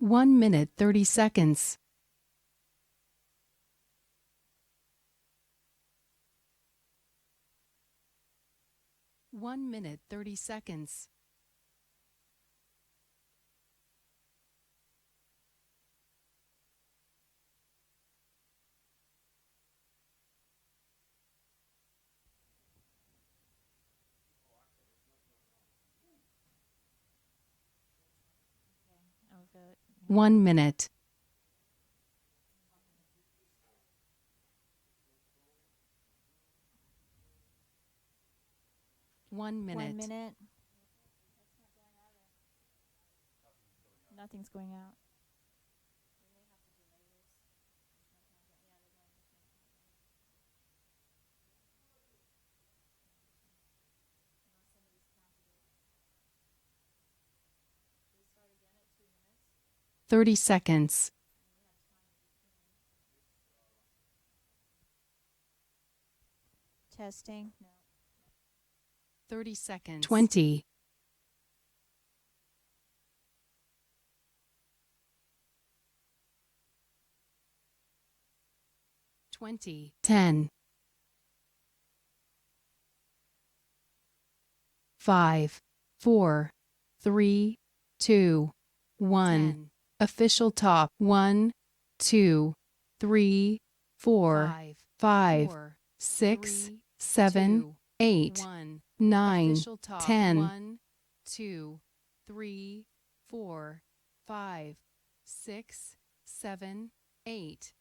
1 minute 30 seconds. 1 minute 30 seconds. I'll vote. 1 minute. 1 minute. 1 minute. Nothing's going out. Thirty seconds. Testing. No. 30 seconds. 20. 20. 10. 5, 4, 3, 2, 1. 10. Official top. 1, 2, 3, 4, 5, 6, 7, 8, 9, 10. 1, 2, 3, 4, 5, 6, 7, 8,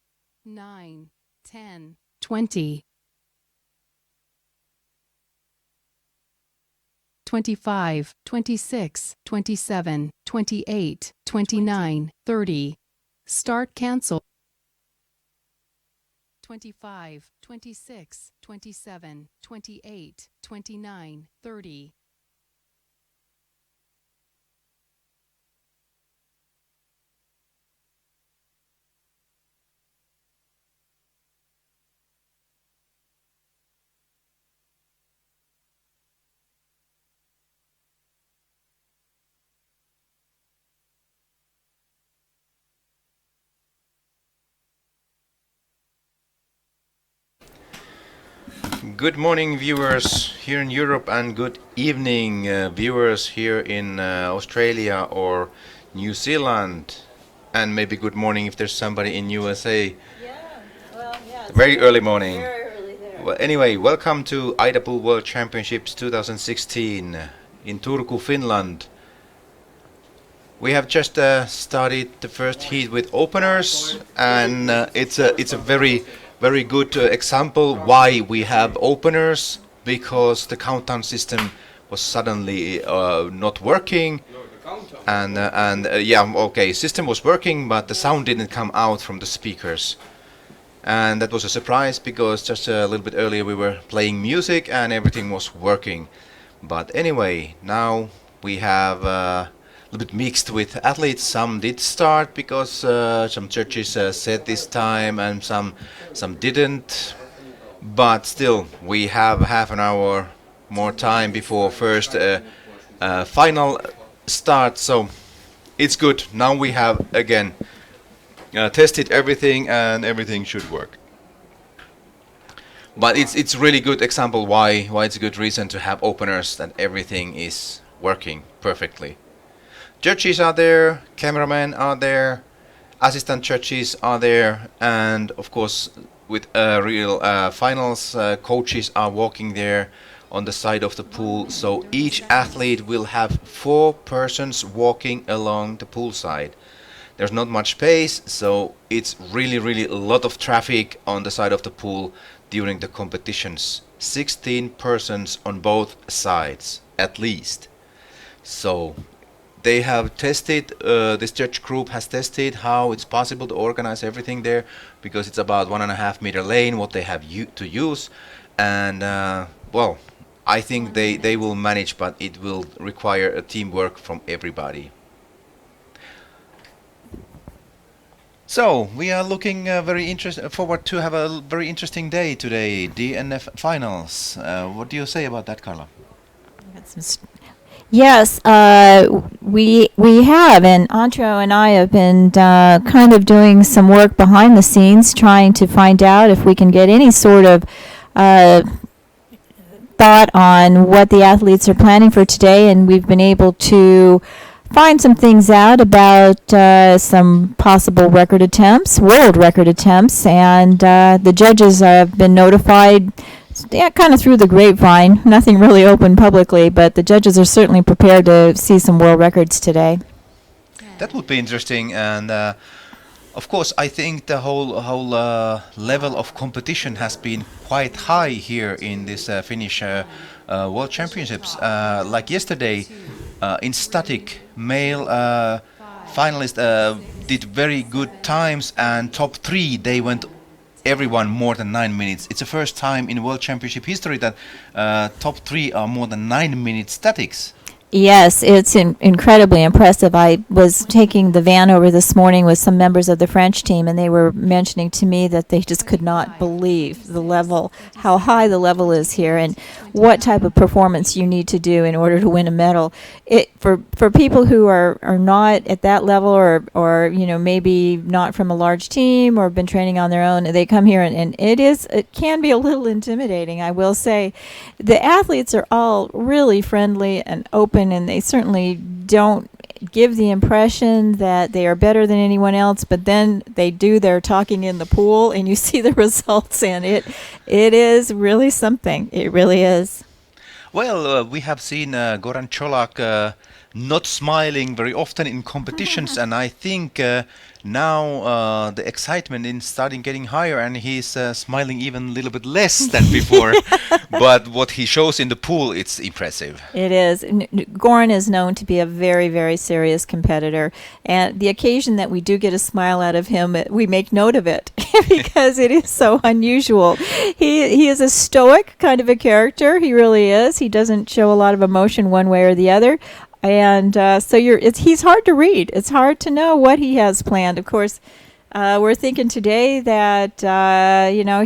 9, 10, 20. 25, 26, 27, 28, 29, 30. Start cancel. 25, 26, 27, 28, 29, 30. Good morning, viewers here in Europe, and good evening, viewers here in Australia or New Zealand, and maybe good morning if there's somebody in USA. Yeah, Very early morning. very early there. Well, anyway, welcome to AIDA Pool World Championships 2016 in Turku, Finland. We have just started the first heat with openers, and it's a very good example why we have openers, because the countdown system was suddenly not working, and yeah, okay, system was working, but the sound didn't come out from the speakers, and that was a surprise because just a little bit earlier we were playing music and everything was working. But anyway, now we have a little bit mixed with athletes. Some did start because some churches said this time, and some didn't. But still, we have half an hour more time before first final start, so it's good. Now we have again tested everything, and everything should work. But it's really good example why it's a good reason to have openers, that everything is working perfectly. Judges are there, cameramen are there, assistant judges are there, and of course with real finals, coaches are walking there on the side of the pool. So each athlete will have 4 persons walking along the pool side. There's not much space, so it's really a lot of traffic on the side of the pool during the competitions. 16 persons on both sides, at least. So they have tested, this judge group has tested how it's possible to organize everything there, because it's about 1.5 meter lane what they have to use, and well, I think they will manage, but it will require a teamwork from everybody. So we are looking forward to have a very interesting day today, DNF finals. What do you say about that, Carla? Yes, we have, and Antro and I have been kind of doing some work behind the scenes, trying to find out if we can get any sort of uh, thought on what the athletes are planning for today, and we've been able to find some things out about some possible record attempts, world record attempts, and the judges have been notified. Yeah, kind of through the grapevine. Nothing really open publicly, but the judges are certainly prepared to see some world records today. That would be interesting, and of course, I think the whole level of competition has been quite high here in this Finnish World Championships. Like yesterday, in static, male finalists did very good times, and top three they went everyone more than 9 minutes. It's the first time in World Championship history that top three are more than 9 minute statics. Yes, it's incredibly impressive. I was taking the van over this morning with some members of the French team, and they were mentioning to me that they just could not believe the level, how high the level is here, and what type of performance you need to do in order to win a medal. For people who are not at that level, or maybe not from a large team or been training on their own, they come here and it can be a little intimidating. I will say, the athletes are all really friendly and open, and they certainly don't give the impression that they are better than anyone else, but then they do their talking in the pool and you see the results, and it is really something. It really is. Well, we have seen Goran Čolak not smiling very often in competitions, and I think now the excitement is starting getting higher, and he's smiling even a little bit less than before. But what he shows in the pool, it's impressive. It is. Goran is known to be a very, very serious competitor, and the occasion that we do get a smile out of him, we make note of it because it is so unusual. He is a stoic kind of a character. He really is. He doesn't show a lot of emotion one way or the other. And so he's hard to read. It's hard to know what he has planned. Of course, we're thinking today that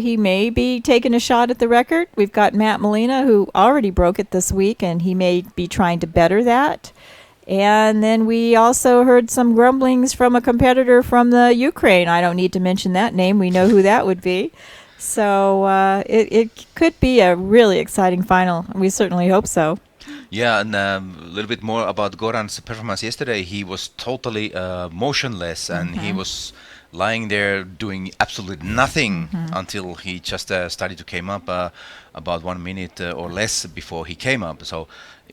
he may be taking a shot at the record. We've got Matt Molina, who already broke it this week, and he may be trying to better that. And then we also heard some grumblings from a competitor from the Ukraine. I don't need to mention that name. We know who that would be. So it could be a really exciting final. We certainly hope so. Yeah, and a little bit more about Goran's performance yesterday. He was totally motionless, and he was lying there doing absolutely nothing until he just started to came up about 1 minute or less before he came up. So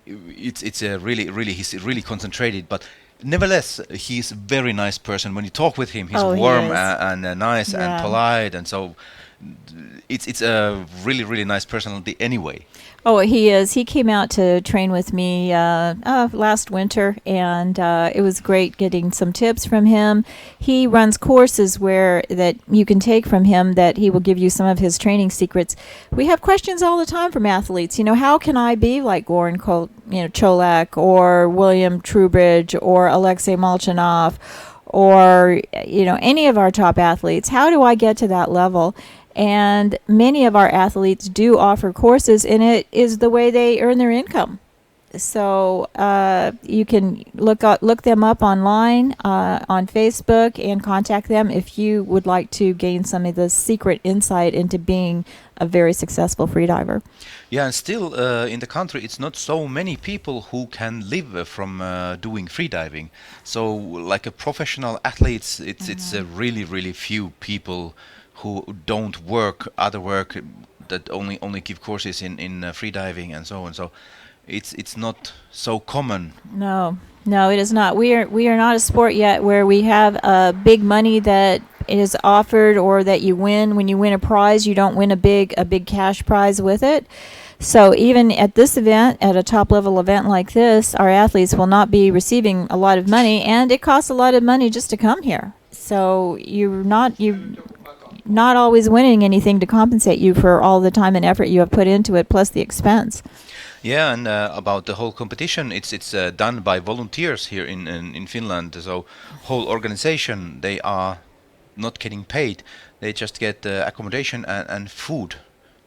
it's a really he's really concentrated, but nevertheless he's a very nice person. When you talk with him, he's warm and nice and polite, and so it's a really nice personality anyway. Oh, he is. He came out to train with me last winter, and it was great getting some tips from him. He runs courses that you can take from him that he will give you some of his training secrets. We have questions all the time from athletes. How can I be like Goran Čolak or William Trubridge or Alexei Molchanov or any of our top athletes? How do I get to that level? And many of our athletes do offer courses, and it is the way they earn their income. So you can look them up online on Facebook and contact them if you would like to gain some of the secret insight into being a very successful freediver. Yeah, and still in the country it's not so many people who can live from doing freediving. So like a professional athletes, it's a really few people who don't work other work that only give courses in freediving and so on. So it's not so common. No, it is not. We are not a sport yet where we have big money that is offered, or that you win. When you win a prize, you don't win a big cash prize with it. So even at this event, at a top level event like this, our athletes will not be receiving a lot of money, and it costs a lot of money just to come here. So you're not always winning anything to compensate you for all the time and effort you have put into it, plus the expense. Yeah, and about the whole competition, it's done by volunteers here in Finland. So whole organization, they are not getting paid. They just get accommodation and food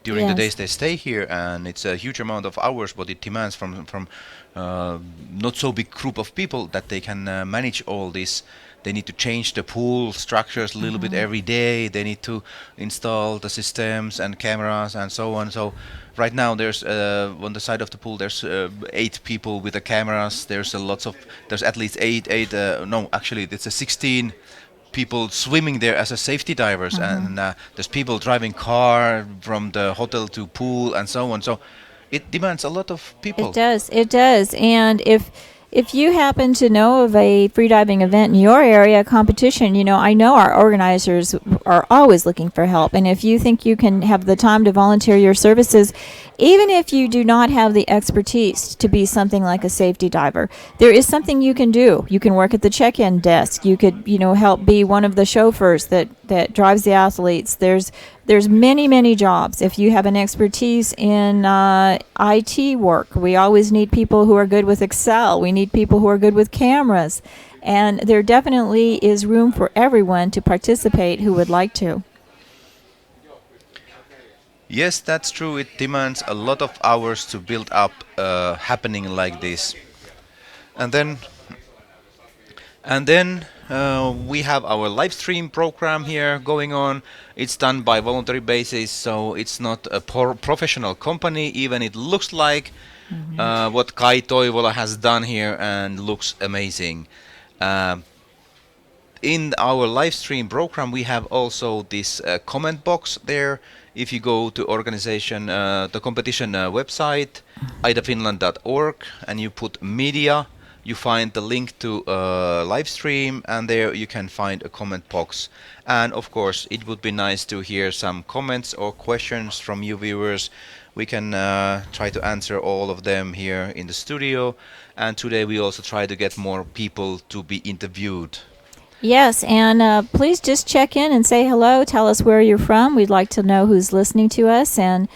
during the Yes. days they stay here, and it's a huge amount of hours what it demands from not so big group of people that they can manage all this. They need to change the pool structures a little bit every day. They need to install the systems and cameras and so on. So right now there's on the side of the pool there's 8 people with the cameras. There's at least eight. No, actually it's a 16 people swimming there as a safety divers, and there's people driving car from the hotel to pool and so on. So it demands a lot of people. It does. It does. And if you happen to know of a freediving event in your area, competition, I know our organizers are always looking for help. And if you think you can have the time to volunteer your services, even if you do not have the expertise to be something like a safety diver, there is something you can do. You can work at the check-in desk. You could, help be one of the chauffeurs that drives the athletes. There's many jobs. If you have an expertise in IT work, we always need people who are good with Excel. We need people who are good with cameras. And there definitely is room for everyone to participate who would like to. Yes, that's true. It demands a lot of hours to build up happening like this. And then we have our live stream program here going on. It's done by voluntary basis, so it's not a professional company. Even it looks like what Kai Toivola has done here, and looks amazing. In our live stream program, we have also this comment box there. If you go to the competition website, aidafinland.org, and you put media, you find the link to live stream, and there you can find a comment box. And of course, it would be nice to hear some comments or questions from you viewers. We can try to answer all of them here in the studio. And today we also try to get more people to be interviewed. Yes, and please just check in and say hello. Tell us where you're from. We'd like to know who's listening to us and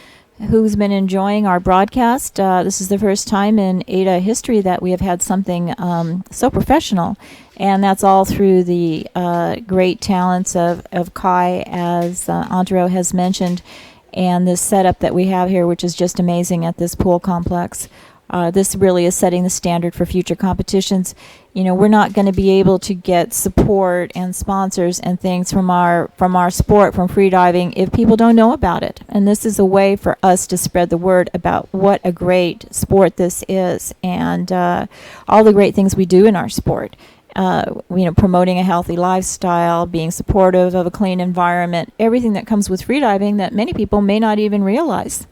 who's been enjoying our broadcast. This is the first time in AIDA history that we have had something so professional, and that's all through the great talents of Kai, as Antero has mentioned, and this setup that we have here, which is just amazing at this pool complex. This really is setting the standard for future competitions. We're not going to be able to get support and sponsors and things from our sport, from freediving, if people don't know about it. And this is a way for us to spread the word about what a great sport this is, and all the great things we do in our sport. Promoting a healthy lifestyle, being supportive of a clean environment, everything that comes with freediving that many people may not even realize.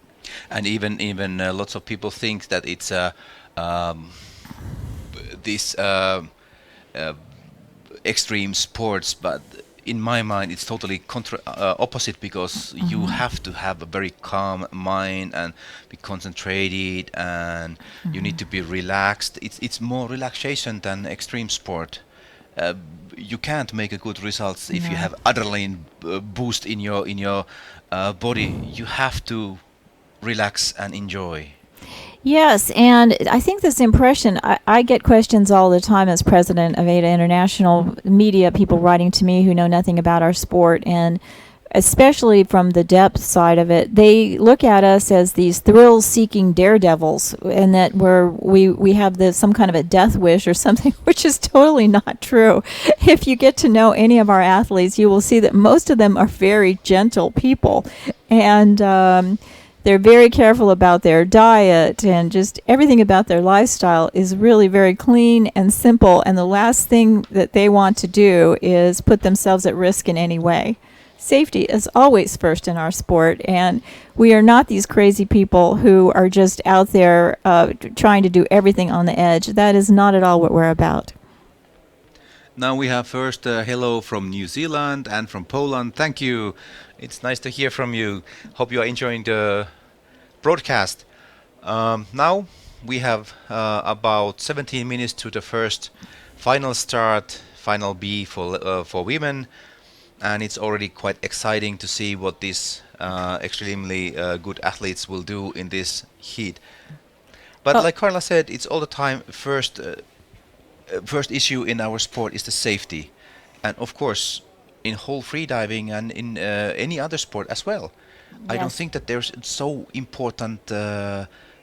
And even lots of people think that it's this extreme sports, but in my mind it's totally opposite, because you have to have a very calm mind and be concentrated, and you need to be relaxed. It's more relaxation than extreme sport. You can't make a good results if you have adrenaline boost in your body. You have to relax and enjoy. Yes, and I think this impression, I get questions all the time as president of AIDA International, media people writing to me who know nothing about our sport, and especially from the depth side of it, they look at us as these thrill-seeking daredevils, and that we have some kind of a death wish or something, which is totally not true. If you get to know any of our athletes, you will see that most of them are very gentle people, and they're very careful about their diet, and just everything about their lifestyle is really very clean and simple, and the last thing that they want to do is put themselves at risk in any way. Safety is always first in our sport, and we are not these crazy people who are just out there trying to do everything on the edge. That is not at all what we're about. Now we have first hello from New Zealand and from Poland. Thank you. It's nice to hear from you. Hope you are enjoying the broadcast. Now we have about 17 minutes to the first final start, final B for women, and it's already quite exciting to see what these extremely good athletes will do in this heat. But like Carla said, it's all the time first issue in our sport is the safety, and of course in whole freediving and in any other sport as well. I don't Yes. think that there's so important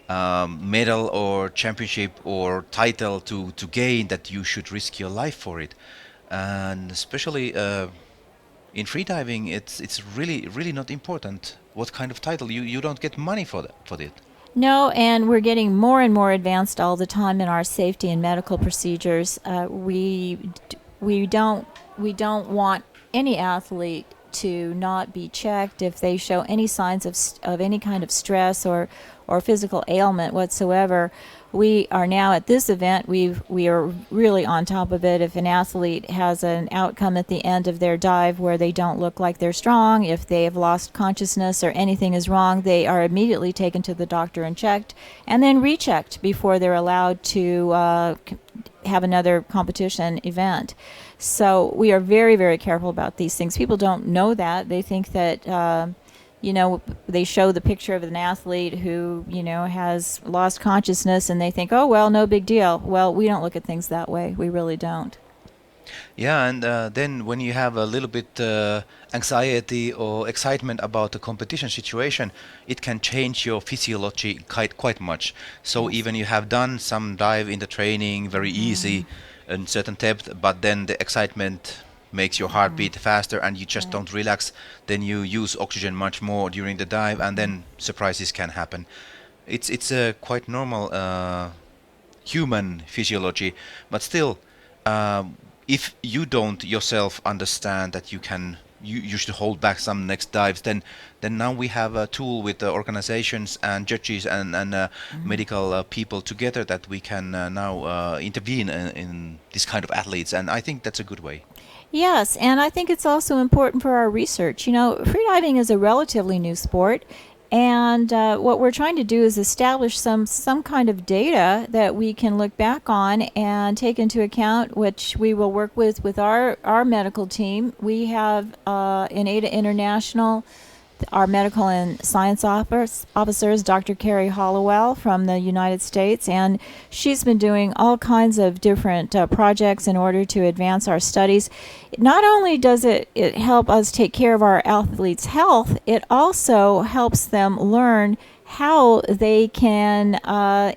medal or championship or title to gain that you should risk your life for it. And especially in freediving, it's really not important what kind of title. You don't get money for it. No, and we're getting more and more advanced all the time in our safety and medical procedures. We don't want any athlete to not be checked if they show any signs of any kind of stress or physical ailment whatsoever. We are now at this event. We are really on top of it. If an athlete has an outcome at the end of their dive where they don't look like they're strong, if they have lost consciousness or anything is wrong, they are immediately taken to the doctor and checked, and then rechecked before they're allowed to have another competition event. So we are very, very careful about these things. People don't know that. They think that they show the picture of an athlete who, has lost consciousness, and they think, oh, well, no big deal. Well, we don't look at things that way. We really don't. Yeah, and then when you have a little bit anxiety or excitement about the competition situation, it can change your physiology quite much. So even you have done some dive in the training very easy in certain depth, but then the excitement makes your heart beat faster and you just don't relax, then you use oxygen much more during the dive, and then surprises can happen. It's a quite normal human physiology, but still, if you don't yourself understand that you should hold back some next dives, then now we have a tool with the organizations and judges and medical people together that we can now intervene in this kind of athletes, and I think that's a good way. Yes, and I think it's also important for our research. Freediving is a relatively new sport, and what we're trying to do is establish some kind of data that we can look back on and take into account, which we will work with our medical team. We have in AIDA International, our medical and science officer is Dr. Carrie Hollowell from the United States, and she's been doing all kinds of different projects in order to advance our studies. Not only does it help us take care of our athletes' health, it also helps them learn how they can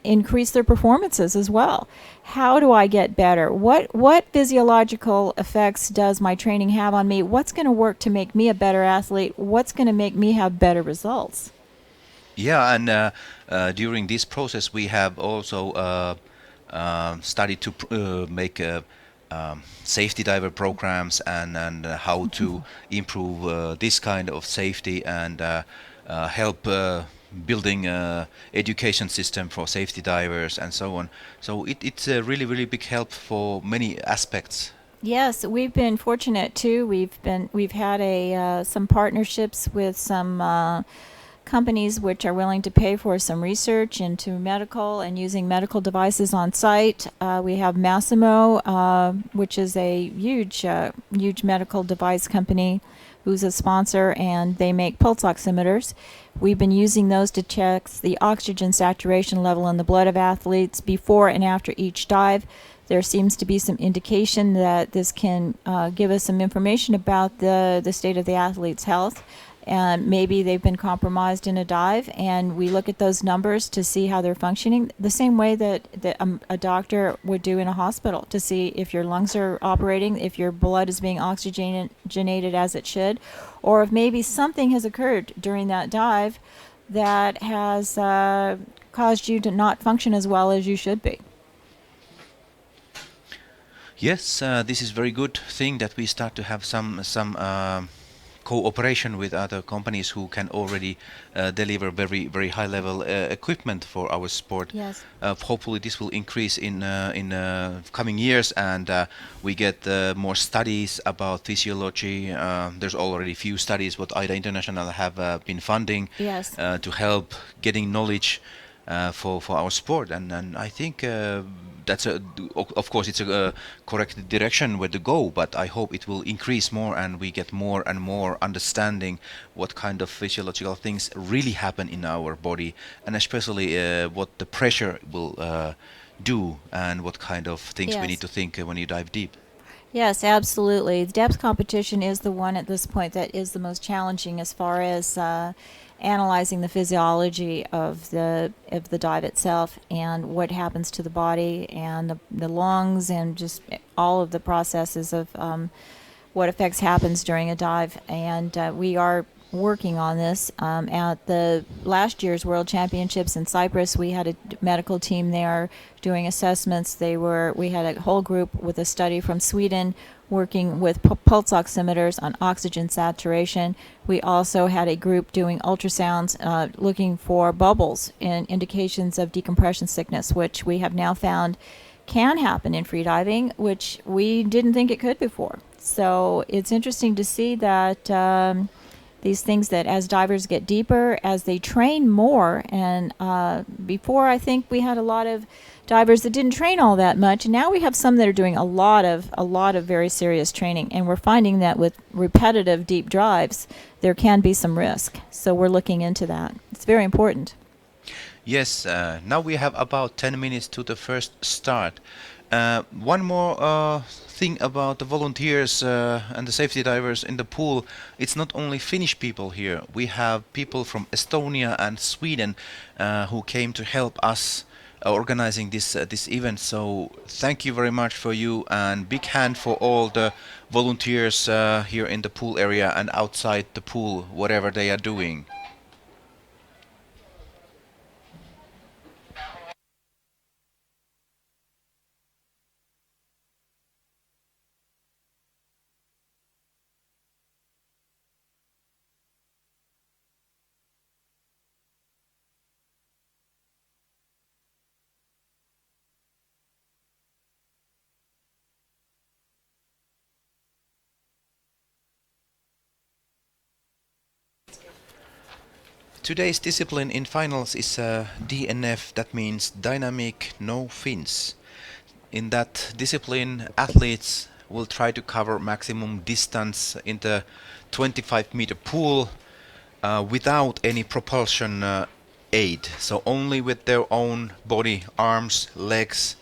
increase their performances as well. How do I get better? What physiological effects does my training have on me? What's going to work to make me a better athlete? What's going to make me have better results? Yeah, and during this process we have also studied to make safety diver programs and how to improve this kind of safety and help building education system for safety divers and so on. So it's a really big help for many aspects. Yes, we've been fortunate too. We've had some partnerships with some companies which are willing to pay for some research into medical and using medical devices on site. We have Massimo, which is a huge medical device company, who's a sponsor, and they make pulse oximeters. We've been using those to check the oxygen saturation level in the blood of athletes before and after each dive. There seems to be some indication that this can give us some information about the state of the athlete's health. And maybe they've been compromised in a dive, and we look at those numbers to see how they're functioning, the same way that a doctor would do in a hospital, to see if your lungs are operating, if your blood is being oxygenated as it should, or if maybe something has occurred during that dive that has caused you to not function as well as you should be. Yes, this is very good thing that we start to have some cooperation with other companies who can already deliver very high level equipment for our sport. Yes. Hopefully this will increase in coming years, and we get more studies about physiology. There's already few studies what AIDA International have been funding. Yes. To help getting knowledge for our sport, and I think that's of course it's a correct direction where to go, but I hope it will increase more and we get more and more understanding what kind of physiological things really happen in our body, and especially what the pressure will do and what kind of things we Yes. need to think when you dive deep. Yes, absolutely. The depth competition is the one at this point that is the most challenging as far as analyzing the physiology of the dive itself and what happens to the body and the lungs and just all of the processes of what effects happens during a dive. And we are working on this. At the last year's World Championships in Cyprus, we had a medical team there doing assessments. We had a whole group with a study from Sweden working with pulse oximeters on oxygen saturation. We also had a group doing ultrasounds looking for bubbles and indications of decompression sickness, which we have now found can happen in freediving, which we didn't think it could before. So it's interesting to see that these things that as divers get deeper, as they train more, and before I think we had a lot of divers that didn't train all that much, and now we have some that are doing a lot of very serious training, and we're finding that with repetitive deep dives, there can be some risk. So we're looking into that. It's very important. Yes, now we have about 10 minutes to the first start. One more thing about the volunteers and the safety divers in the pool. It's not only Finnish people here. We have people from Estonia and Sweden who came to help us organizing this event. So thank you very much for you, and big hand for all the volunteers here in the pool area and outside the pool, whatever they are doing. Today's discipline in finals is DNF, that means dynamic no fins. In that discipline, athletes will try to cover maximum distance in the 25-meter pool without any propulsion aid. So only with their own body, arms, legs,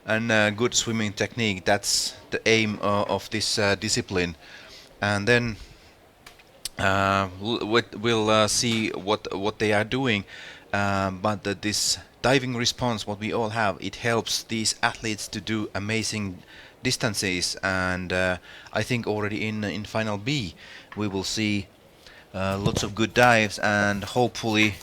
and good swimming technique. That's the aim of this discipline. And then we'll see what they are doing, but this diving response, what we all have, it helps these athletes to do amazing distances, and I think already in final B we will see lots of good dives, and hopefully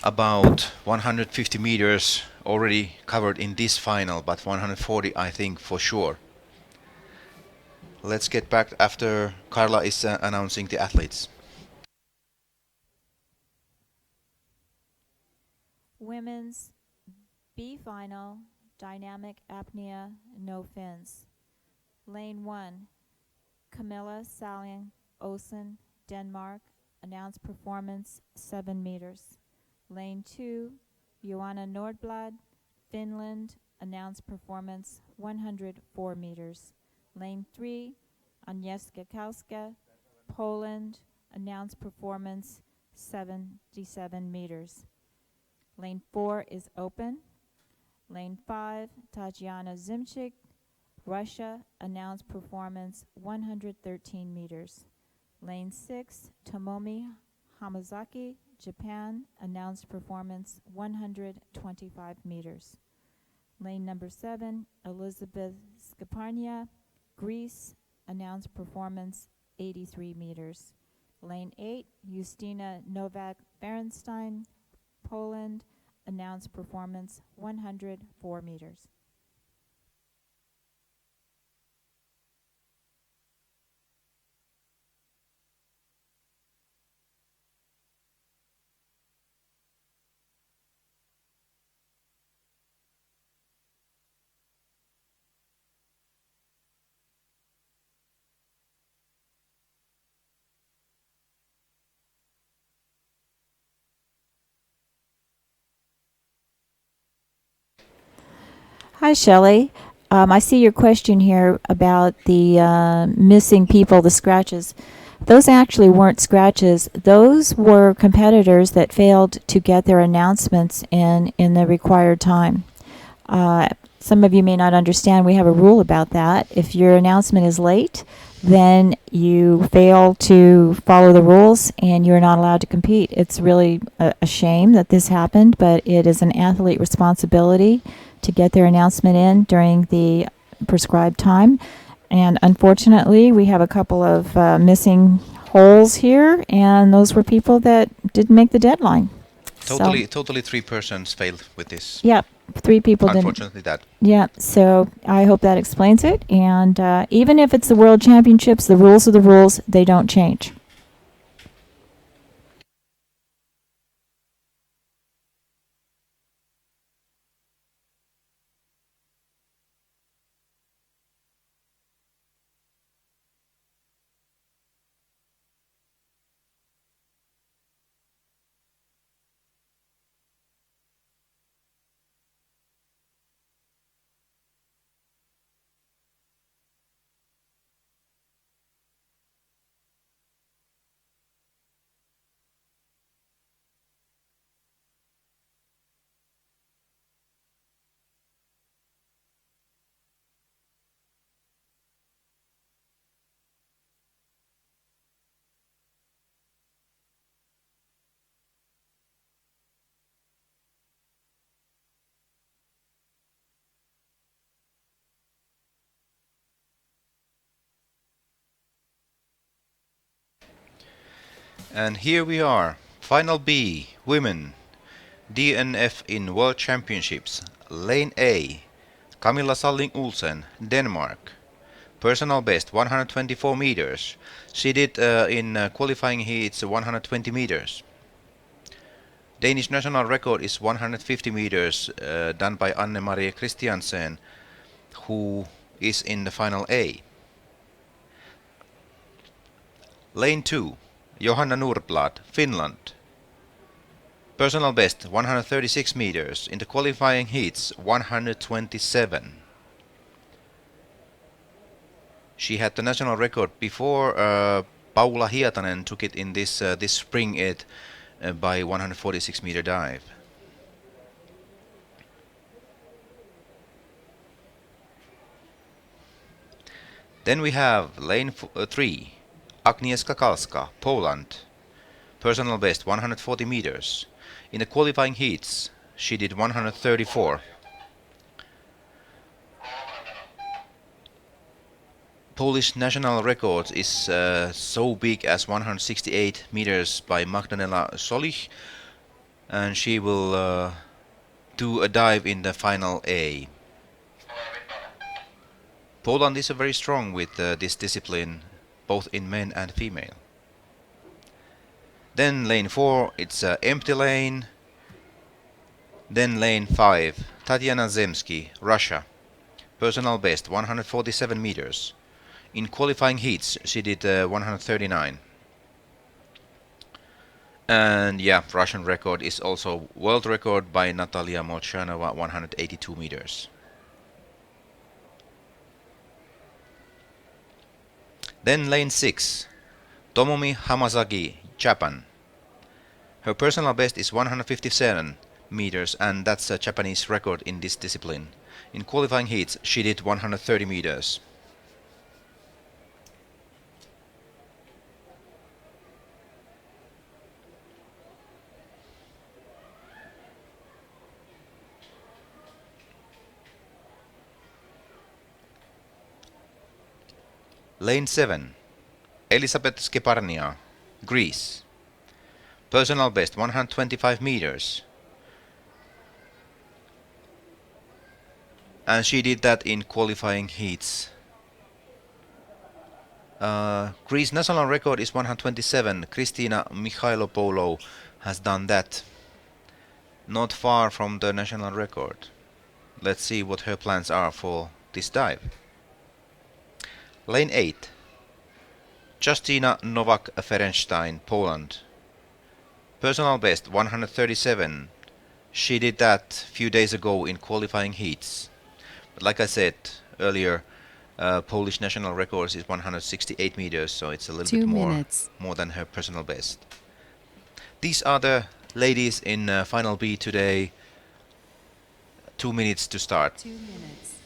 about 150 meters already covered in this final, but 140 I think for sure. Let's get back after Carla is announcing the athletes. Women's B final, dynamic apnea, no fins. Lane 1, Camilla Salling Olsen, Denmark, announced performance 7 meters. Lane 2, Joanna Nordblad, Finland, announced performance 104 meters. Lane 3, Agnieszka Kauska, Poland, announced performance 77 meters. Lane 4 is open. Lane 5, Tatiana Zimchik, Russia, announced performance 113 meters. Lane 6, Tomomi Hamazaki, Japan, announced performance 125 meters. Lane number 7, Elizabeth Skaparnia, Greece, announced performance 83 meters. Lane 8, Justina Novak-Berenstein, Poland, announced performance 104 meters. Hi, Shelley. I see your question here about the missing people, the scratches. Those actually weren't scratches. Those were competitors that failed to get their announcements in the required time. Some of you may not understand we have a rule about that. If your announcement is late, then you fail to follow the rules and you're not allowed to compete. It's really a shame that this happened, but it is an athlete responsibility to get their announcement in during the prescribed time. And unfortunately, we have a couple of missing holes here, and those were people that didn't make the deadline. Totally 3 persons failed with this. Yeah, 3 people didn't. Unfortunately, that. Yeah, so I hope that explains it. And even if it's the World Championships, the rules are the rules. They don't change. And here we are, Final B, Women, DNF in World Championships, Lane A, Camilla Salling Olsen, Denmark. Personal best 124 meters. She did in qualifying heats 120 meters. Danish national record is 150 meters done by Anne-Marie Christiansen, who is in the final A. Lane 2, Johanna Nordblad, Finland. Personal best 136 meters. In the qualifying heats 127. She had the national record before Paula Hietanen took it in this spring by 146 meter dive. Then we have lane 3, Agnieszka Kalska, Poland. Personal best 140 meters. In the qualifying heats, she did 134. Polish national record is so big as 168 meters by Magdalena Solich, and she will do a dive in the final A. Poland is very strong with this discipline, both in men and female. Then lane 4, it's an empty lane. Then lane 5, Tatiana Zemsky, Russia. Personal best 147 meters. In qualifying heats, she did 139. And yeah, Russian record is also world record by Natalia Molchanova, 182 meters. Then lane 6, Tomomi Hamazaki, Japan. Her personal best is 157 meters, and that's a Japanese record in this discipline. In qualifying heats, she did 130 meters. Lane 7, Elisabeth Skeparnia, Greece. Personal best 125 meters. And she did that in qualifying heats. Greece national record is 127. Kristina Mikhailopoulou has done that. Not far from the national record. Let's see what her plans are for this dive. Lane 8, Justina Nowak-Ferenstein, Poland. Personal best 137. She did that a few days ago in qualifying heats. But like I said earlier, Polish national record is 168 meters, so it's a little bit more than her personal best. These are the ladies in Final B today. 2 minutes to start. 2 minutes.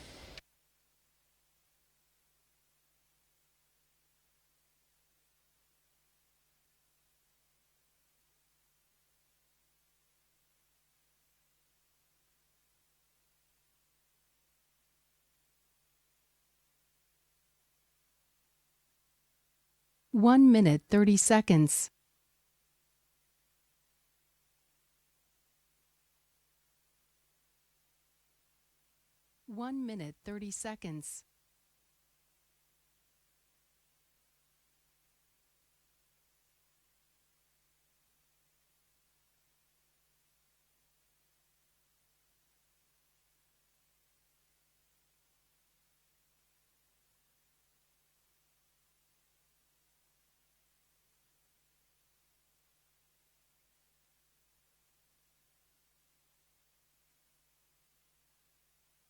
One minute 30 seconds. One minute 30 seconds.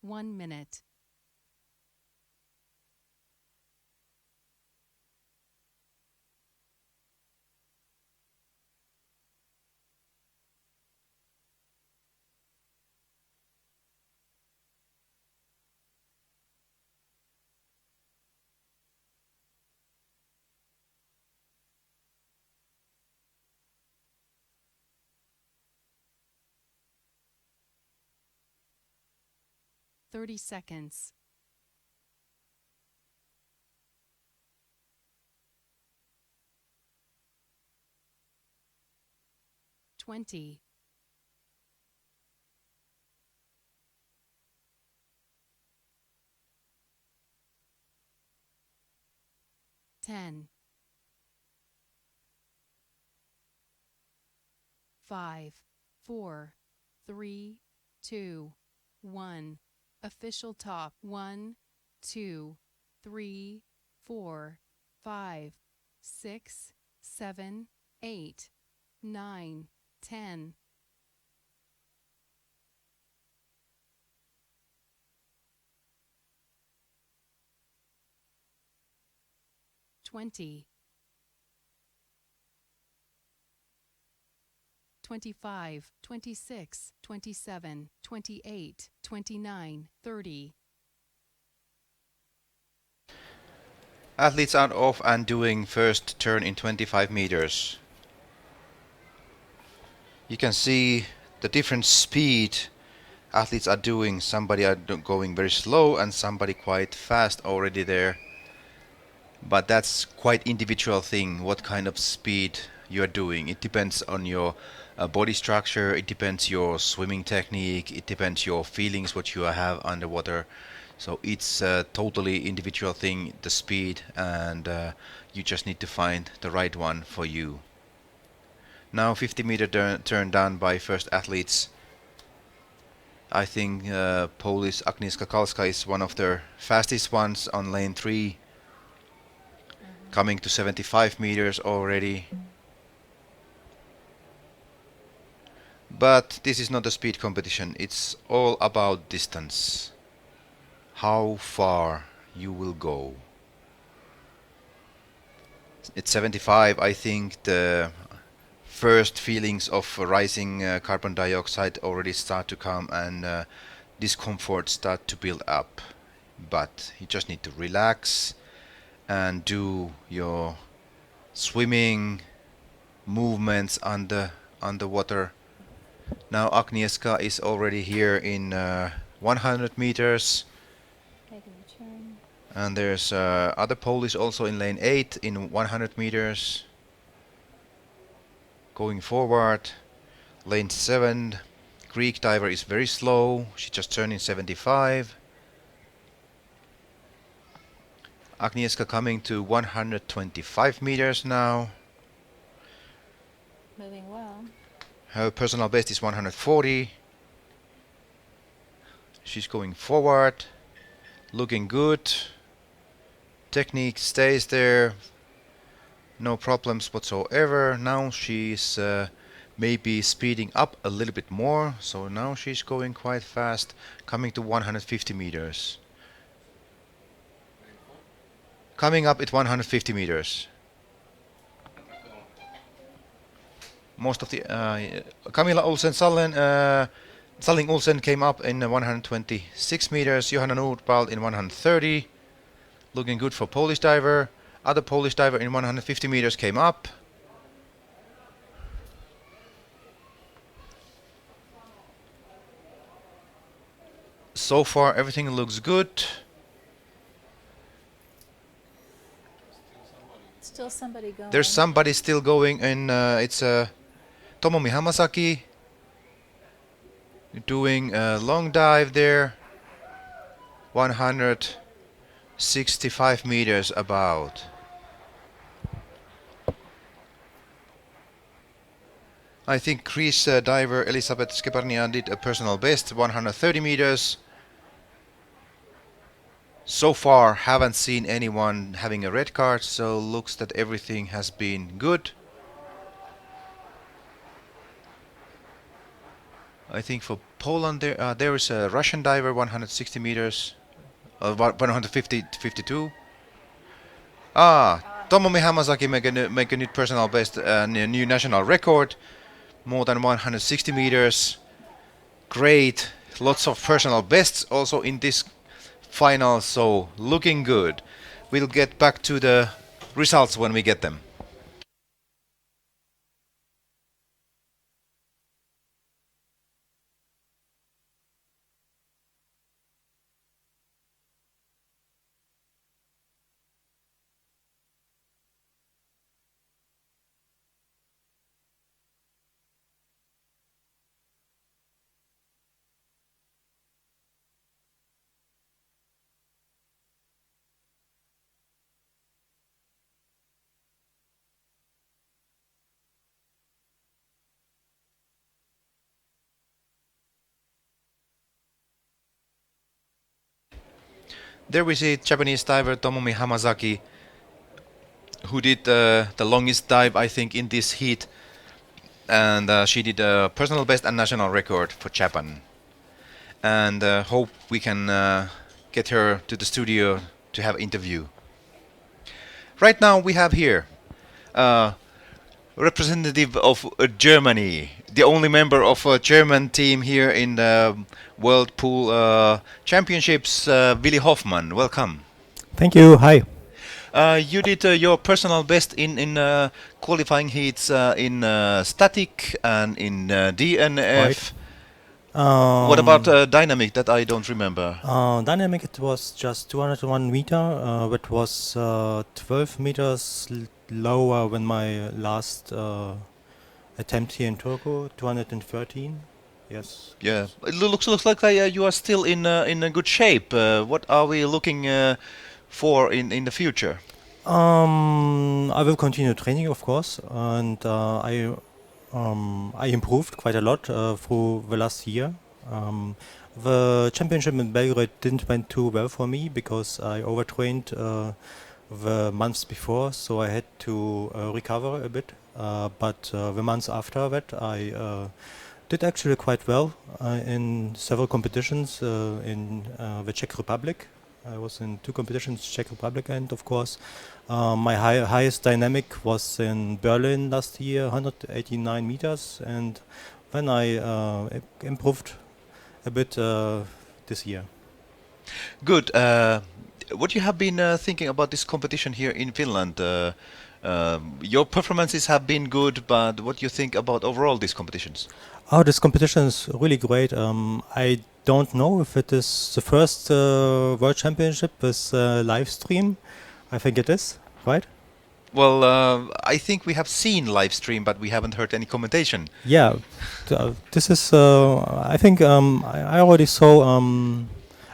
One minute. Thirty seconds. Twenty. 10. 5, 4, 3, 2, 1. Official top. 1, 2, 3, 4, 5, 6, 7, 8, 9, 10. 20. 25, 26, 27, 28, 29, 30. Athletes are off and doing first turn in 25 meters. You can see the different speed athletes are doing. Somebody are going very slow and somebody quite fast already there. But that's quite individual thing, what kind of speed you're doing. It depends on your body structure, it depends your swimming technique, it depends your feelings, what you have underwater. So it's a totally individual thing, the speed, and you just need to find the right one for you. Now 50-meter turn done by first athletes. I think Polish Agnieszka Kalska is one of the fastest ones on lane 3. Coming to 75 meters already. But this is not a speed competition, it's all about distance. How far you will go. At 75, I think the first feelings of rising carbon dioxide already start to come and discomfort start to build up. But you just need to relax and do your swimming movements underwater. Now Agnieszka is already here in 100 meters. And there's other Polish also in lane 8 in 100 meters. Going forward, lane 7, Greek diver is very slow. She just turned in 75. Agnieszka coming to 125 meters now. Moving well. Her personal best is 140. She's going forward, looking good. Technique stays there, no problems whatsoever. Now she's maybe speeding up a little bit more, so now she's going quite fast, coming to 150 meters. Coming up at 150 meters. Most of the Camilla Olsen-Sallen Salling Olsen came up in 126 meters, Johanna Nordvall in 130. Looking good for Polish diver. Other Polish diver in 150 meters came up. So far everything looks good. Still somebody going. There's somebody still going, and it's Tomomi Hamasaki doing a long dive there. 165 meters about. I think Greece diver Elisabeth Skeparnia did a personal best, 130 meters. So far haven't seen anyone having a red card, so looks that everything has been good. I think for Poland there is a Russian diver, 160 meters, 152. Tomomi Hamasaki make a new personal best, a new national record, more than 160 meters. Great, lots of personal bests also in this final, so looking good. We'll get back to the results when we get them. There we see Japanese diver Tomomi Hamasaki, who did the longest dive, I think, in this heat, and she did a personal best and national record for Japan. And hope we can get her to the studio to have interview. Right now we have here representative of Germany, the only member of a German team here in the World Pool Championships, Willi Hoffmann. Welcome. Thank you. Hi. You did your personal best in qualifying heats in static and in DNF. Right. What about dynamic? That I don't remember. Dynamic, it was just 201 meter. It was 12 meters lower than my last attempt here in Turku, 213. Yes. Yeah, it looks like you are still in a good shape. What are we looking for in the future? I will continue training, of course, and I improved quite a lot through the last year. The championship in Belgrade didn't went too well for me because I overtrained the months before, so I had to recover a bit. But the months after that, I did actually quite well in several competitions in the Czech Republic. I was in 2 competitions, Czech Republic, and of course my highest dynamic was in Berlin last year, 189 meters, and then I improved a bit this year. Good. What you have been thinking about this competition here in Finland? Your performances have been good, but what do you think about overall these competitions? Oh, this competition is really great. I don't know if it is the first World Championship with live stream. I think it is, right? Well, I think we have seen live stream, but we haven't heard any commentation. Yeah, this is. I think I already saw.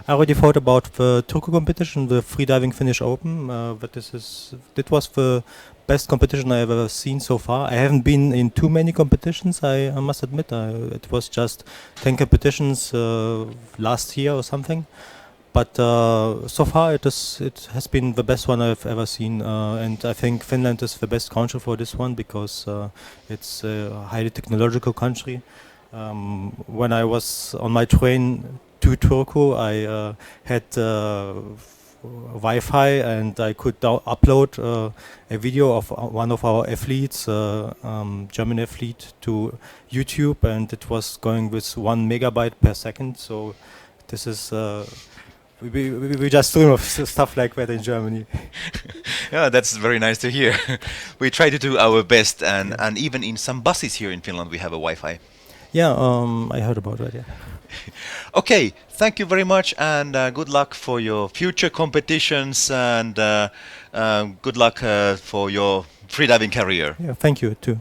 I already thought about the Turku competition, the freediving Finnish Open. But that was the best competition I have ever seen so far. I haven't been in too many competitions. I must admit, it was just 10 competitions last year or something. But so far it has been the best one I've ever seen, and I think Finland is the best country for this one because it's a highly technological country. When I was on my train to Turku, I had Wi-Fi, and I could upload a video of one of our athletes, German athlete, to YouTube, and it was going with 1 megabyte per second. So this is we just dream of stuff like that in Germany. Yeah, that's very nice to hear. We try to do our best, and even in some buses here in Finland we have a Wi-Fi. Yeah, I heard about that. Yeah. Okay, thank you very much, and good luck for your future competitions, and good luck for your freediving career. Yeah, thank you too.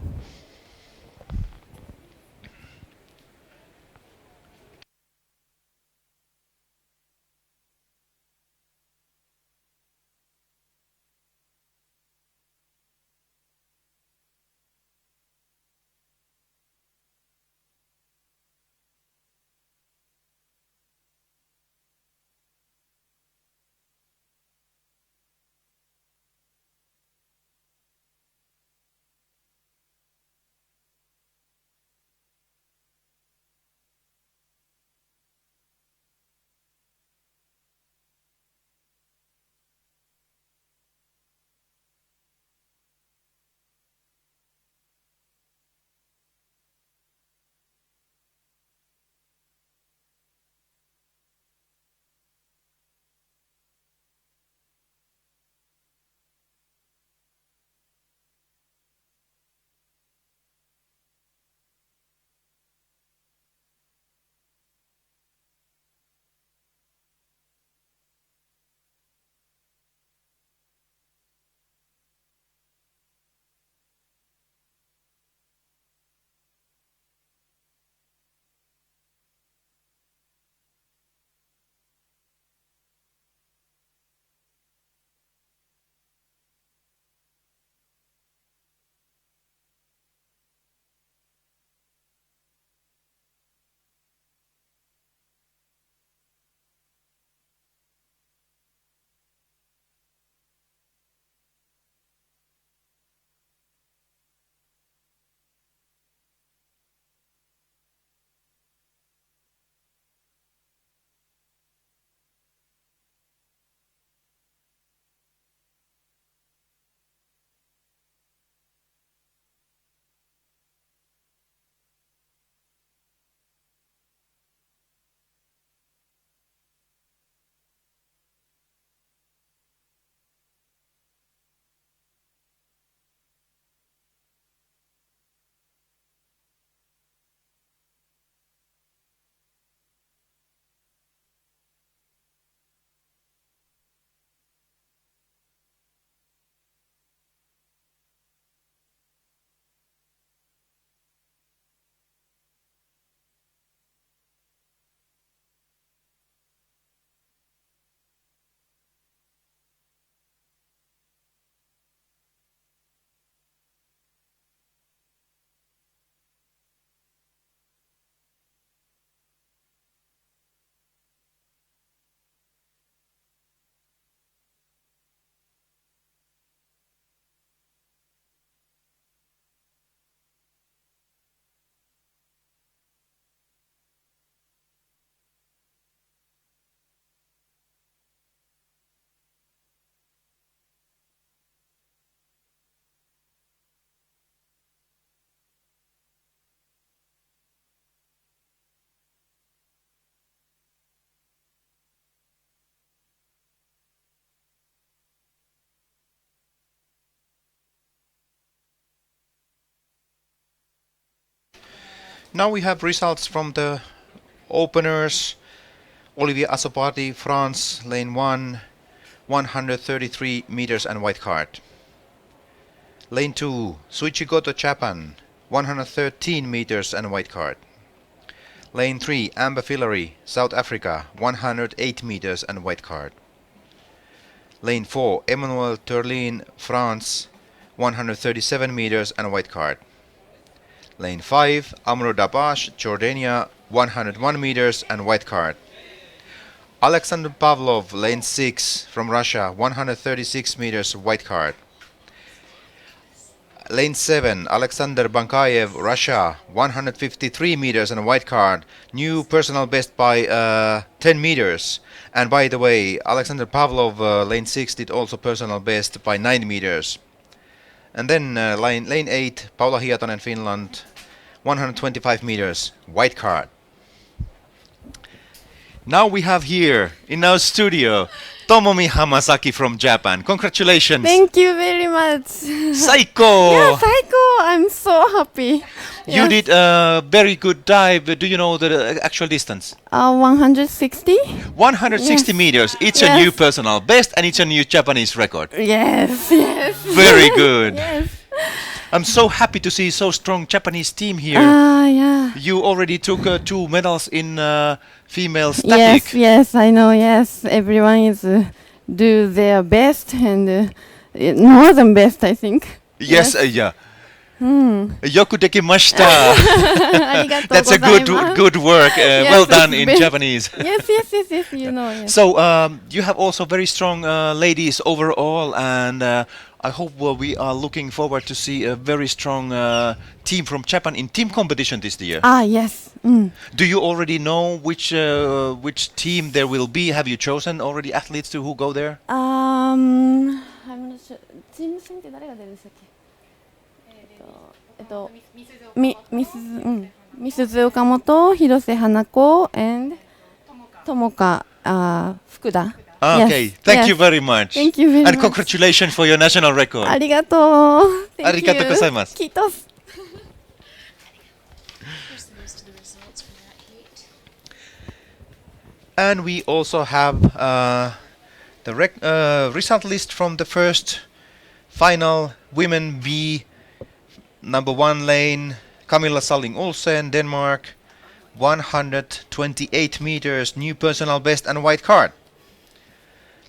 Now we have results from the openers. Olivier Assopati, France, lane 1, 133 meters and white card. Lane 2, Suichi Goto, Japan, 113 meters and white card. Lane 3, Amber Fillory, South Africa, 108 meters and white card. Lane 4, Emmanuel Turlin, France, 137 meters and white card. Lane 5, Amro Dabash, Jordania, 101 meters and white card. Alexander Pavlov, lane 6, from Russia, 136 meters white card. Lane 7, Alexander Bankayev, Russia, 153 meters and white card. New personal best by 10 meters. And by the way, Alexander Pavlov, lane 6, did also personal best by 9 meters. And then lane 8, Paula Hietanen, Finland, 125 meters, white card. Now we have here in our studio Tomomi Hamasaki from Japan. Congratulations! Thank you very much. Saiko! Yeah, Saiko! I'm so happy. You did a very good dive. Do you know the actual distance? 160? 160 Yes. meters. It's a Yes. new personal best and it's a new Japanese record. Yes, yes. Very good. Yes. I'm so happy to see so strong Japanese team here. Yeah. You already took 2 medals in female Yes, static. yes, I know, yes. Everyone is do their best and more than best, I think. Yes, yeah. Yoku dekimashita. That's a good work. Well done in Japanese. Yes, you know. Yes. So you have also very strong ladies overall, and I hope we are looking forward to see a very strong team from Japan in team competition this year. Yes. Do you already know which team there will be? Have you chosen already athletes who go there? I'm not sure. チーム戦って誰が出るんでしたっけ？ミスズ岡本、広瀬花子 and 友香福田。Okay, Yes, thank yes. you very much. Thank you very and much. congratulations for your national record. ありがとう。Thank ありがとうございます。you. キートス。 And we also have the result list from the first final women B number 1 lane, Camilla Salling Olsen, Denmark, 128 meters, new personal best and white card.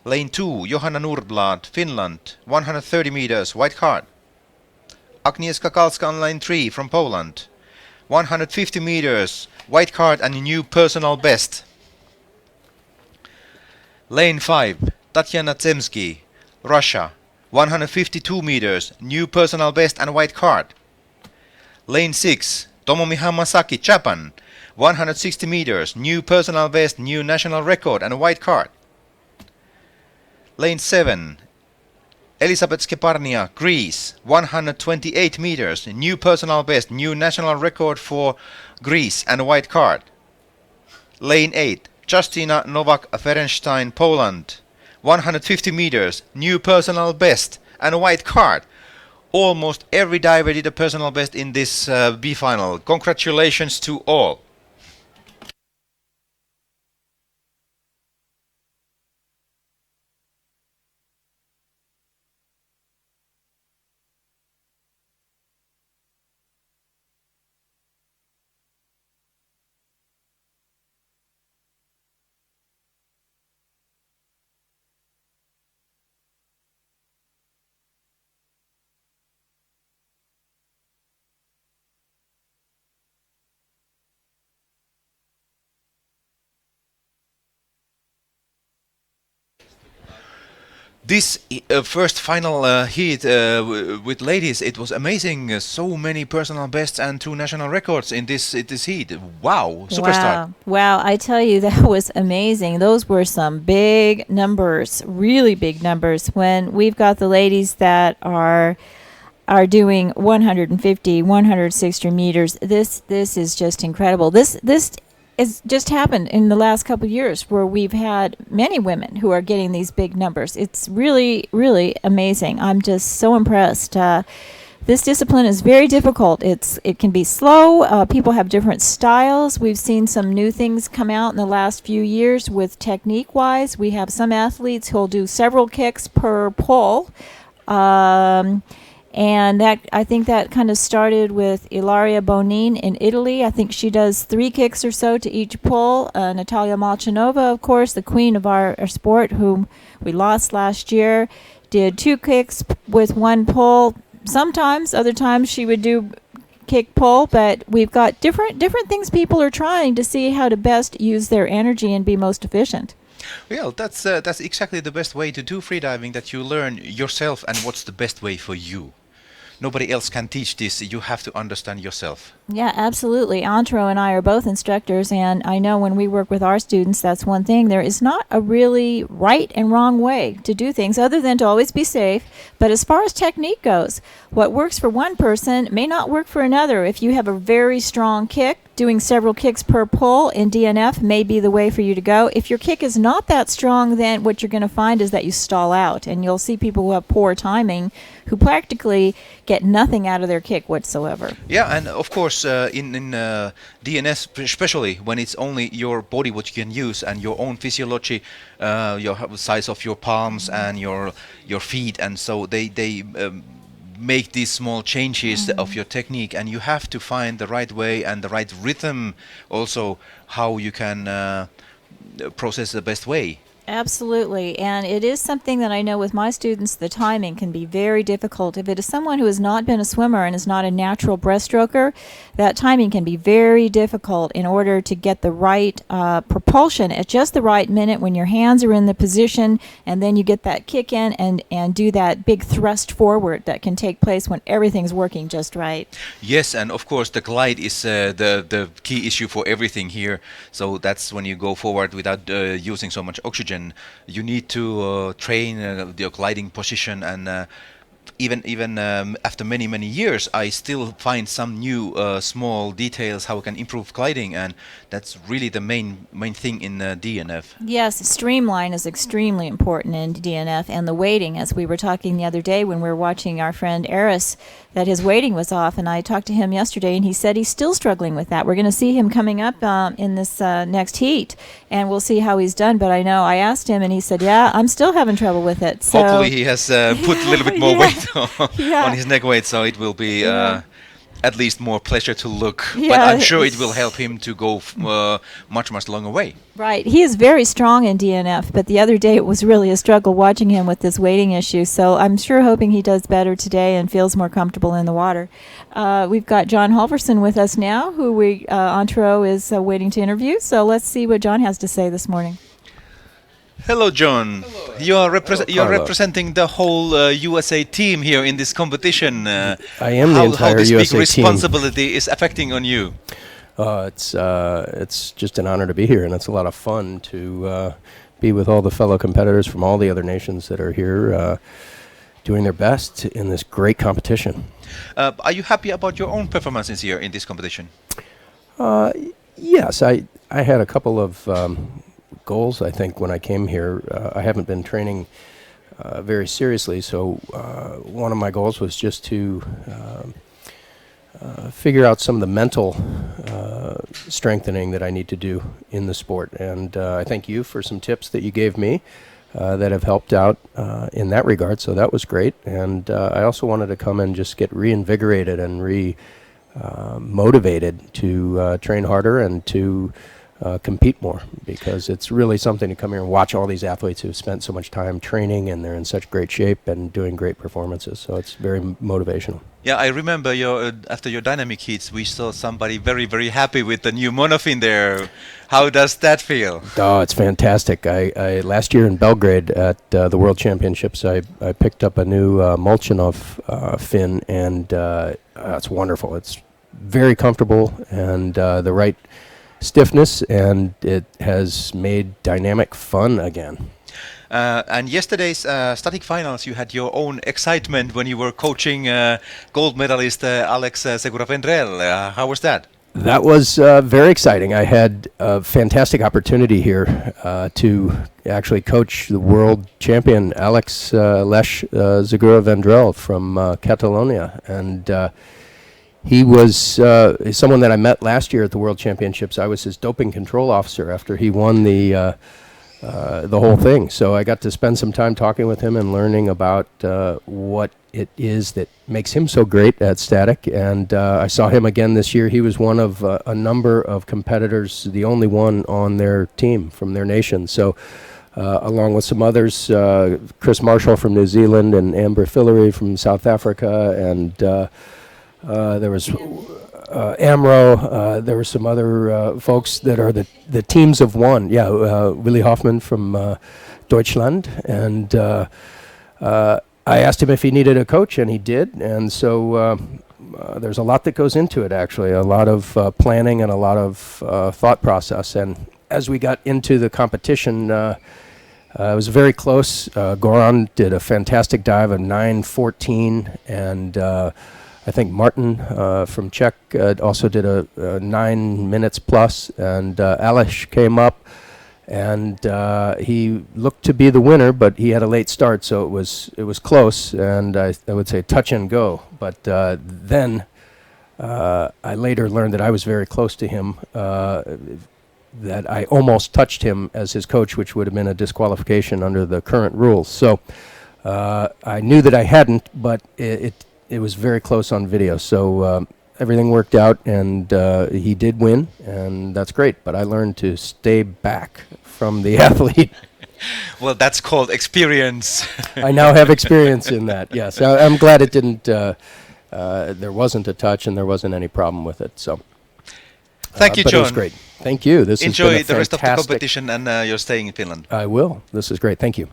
Lane 2, Johanna Nordblad, Finland, 130 meters, white card. Agnieszka Kalska on lane 3 from Poland, 150 meters, white card and new personal best. Lane 5, Tatiana Zemsky, Russia, 152 meters, new personal best and white card. Lane 6, Tomomi Hamasaki, Japan, 160 meters, new personal best, new national record and white card. Lane 7, Elisabeth Skeparnia, Greece, 128 meters, new personal best, new national record for Greece and white card. Lane 8, Justina Nowak-Ferenstein, Poland, 150 meters, new personal best and white card. Almost every diver did a personal best in this B final. Congratulations to all. This first final heat with ladies, it was amazing. So many personal bests and 2 national records in this heat. Wow, superstar. Wow, I tell you, that was amazing. Those were some big numbers, really big numbers. When we've got the ladies that are doing 150, 160 meters, this is just incredible. This it's just happened in the last couple of years where we've had many women who are getting these big numbers. It's really, really amazing. I'm just so impressed. This discipline is very difficult. It can be slow. People have different styles. We've seen some new things come out in the last few years with technique-wise. We have some athletes who'll do several kicks per pull. And that, I think that kind of started with Ilaria Bonin in Italy. I think she does 3 kicks or so to each pull. Natalia Malchanova, of course, the queen of our sport, whom we lost last year, did 2 kicks with 1 pull. Sometimes, other times she would do kick pull, but we've got different things people are trying to see how to best use their energy and be most efficient. Well, that's exactly the best way to do freediving, that you learn yourself and what's the best way for you. nobody else can teach this. You have to understand yourself. Yeah, absolutely. Antro and I are both instructors, and I know when we work with our students, that's one thing. There is not a really right and wrong way to do things other than to always be safe. But as far as technique goes, what works for one person may not work for another. If you have a very strong kick, doing several kicks per pull in DNF may be the way for you to go. If your kick is not that strong, then what you're going to find is that you stall out, and you'll see people who have poor timing who practically get nothing out of their kick whatsoever. Yeah, and of course in DNS, especially when it's only your body what you can use and your own physiology, your size of your palms and your feet, and so they make these small changes of your technique, and you have to find the right way and the right rhythm also how you can process the best way. Absolutely, and it is something that I know with my students, the timing can be very difficult. If it is someone who has not been a swimmer and is not a natural breaststroker, that timing can be very difficult in order to get the right propulsion at just the right minute when your hands are in the position, and then you get that kick in and do that big thrust forward that can take place when everything's working just right. Yes, and of course the glide is the key issue for everything here. So that's when you go forward without using so much oxygen. You need to train your gliding position, and even after many years, I still find some new small details how we can improve gliding, and that's really the main thing in DNF. Yes, streamline is extremely important in DNF, and the weighting, as we were talking the other day when we were watching our friend Eris, that his weighting was off, and I talked to him yesterday, and he said he's still struggling with that. We're going to see him coming up in this next heat, and we'll see how he's done. But I know I asked him, and he said, "Yeah, I'm still having trouble with it." So hopefully, he has put a little bit more weight on his neck weight, so it will be at least more pleasure to look. But I'm sure it will help him to go much longer way. Right. He is very strong in DNF, but the other day it was really a struggle watching him with this weighting issue. So I'm sure hoping he does better today and feels more comfortable in the water. We've got John Halverson with us now, who Antro is waiting to interview. So let's see what John has to say this morning. Hello, John. Hello. You're representing the whole USA team here in this competition. I am the entire how this USA big responsibility team. is affecting on you. It's just an honor to be here, and it's a lot of fun to be with all the fellow competitors from all the other nations that are here doing their best in this great competition. Are you happy about your own performances here in this competition? Yes, I had a couple of goals, I think, when I came here. I haven't been training very seriously, so one of my goals was just to figure out some of the mental strengthening that I need to do in the sport. And I thank you for some tips that you gave me that have helped out in that regard, so that was great. And I also wanted to come and just get reinvigorated and motivated to train harder and to compete more, because it's really something to come here and watch all these athletes who have spent so much time training, and they're in such great shape and doing great performances. So it's very motivational. Yeah, I remember after your dynamic heats, we saw somebody very happy with the new monofin there. How does that feel? Oh, it's fantastic. I last year in Belgrade at the World Championships, I picked up a new Molchanov fin, and it's wonderful. It's very comfortable and the right stiffness, and it has made dynamic fun again. And yesterday's static finals, you had your own excitement when you were coaching gold medalist Alex Segura-Vendrell. How was that? That was very exciting. I had a fantastic opportunity here to actually coach the world champion Alex Segura-Vendrell from Catalonia, and he was someone that I met last year at the World Championships. I was his doping control officer after he won the whole thing. So I got to spend some time talking with him and learning about what it is that makes him so great at static. And I saw him again this year. He was one of a number of competitors, the only one on their team from their nation. So along with some others, Chris Marshall from New Zealand and Amber Fillery from South Africa, and there was Amro. There were some other folks that are the teams of one. Yeah, Willy Hoffman from Deutschland, and I asked him if he needed a coach, and he did. And so there's a lot that goes into it, actually, a lot of planning and a lot of thought process. And as we got into the competition, it was very close. Goran did a fantastic dive of 9:14, and I think Martin from Czech also did a 9 minutes plus, and Aleš came up, and he looked to be the winner, but he had a late start, so it was close, and I would say touch and go. But then I later learned that I was very close to him, that I almost touched him as his coach, which would have been a disqualification under the current rules. So I knew that I hadn't, but it was very close on video. So everything worked out, and he did win, and that's great. But I learned to stay back from the athlete. Well, that's called experience. I now have experience in that, yes. I'm glad it didn't, there wasn't a touch and there wasn't any problem with it. So, Thank you, but John. it was great. Thank you. This has been Enjoy a the rest of the fantastic- competition, and you're staying in Finland. I will. This is great. Thank you.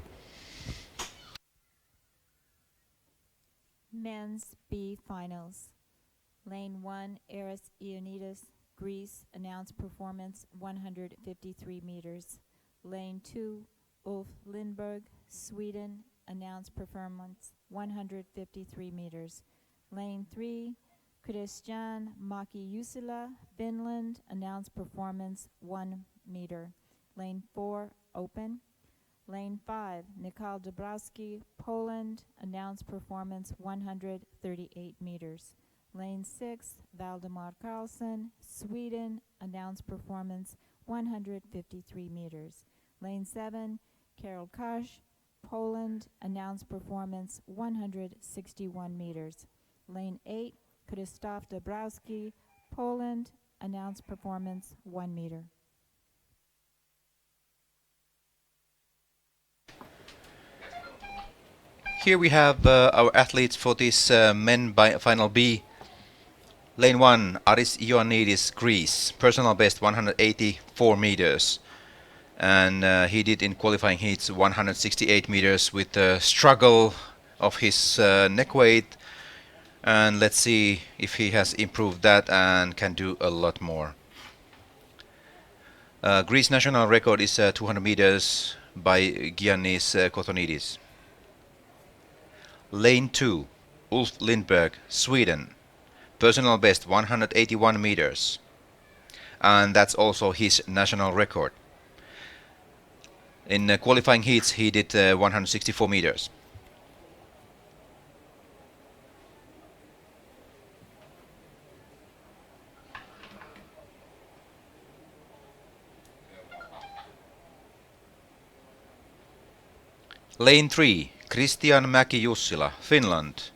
Men's B finals. Lane 1, Aris Ioannidis, Greece, announced performance 153 meters. Lane 2, Ulf Lindberg, Sweden, announced performance 153 meters. Lane 3, Christian Mäki-Jusila, Finland, announced performance 1 meter. Lane 4, open. Lane 5, Nikol Dabrowski, Poland, announced performance 138 meters. Lane 6, Valdemar Karlsson, Sweden, announced performance 153 meters. Lane 7, Karol Kasch, Poland, announced performance 161 meters. Lane 8, Krzysztof Dabrowski, Poland, announced performance 1 meter. Here we have our athletes for this men final B. Lane 1, Aris Ioannidis, Greece. Personal best 184 meters. And he did in qualifying heats 168 meters with the struggle of his neck weight. And let's see if he has improved that and can do a lot more. Greece national record is 200 meters by Giannis Kotonidis. Lane 2, Ulf Lindberg, Sweden. Personal best 181 meters. And that's also his national record. In qualifying heats he did 164 meters. Lane 3, Christian Mäki-Jusila, Finland.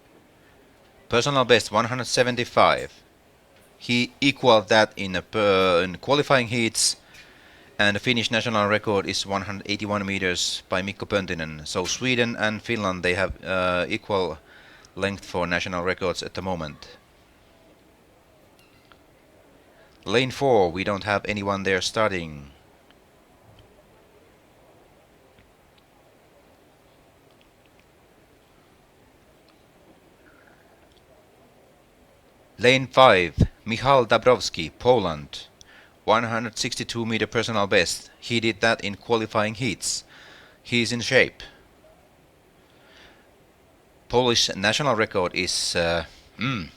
Personal best 175. He equaled that in qualifying heats, and the Finnish national record is 181 meters by Mikko Pöntinen. So Sweden and Finland, they have equal length for national records at the moment. Lane 4, we don't have anyone there starting. Lane 5, Michal Dabrowski, Poland. 162 meter personal best. He did that in qualifying heats. He is in shape. Polish national record is the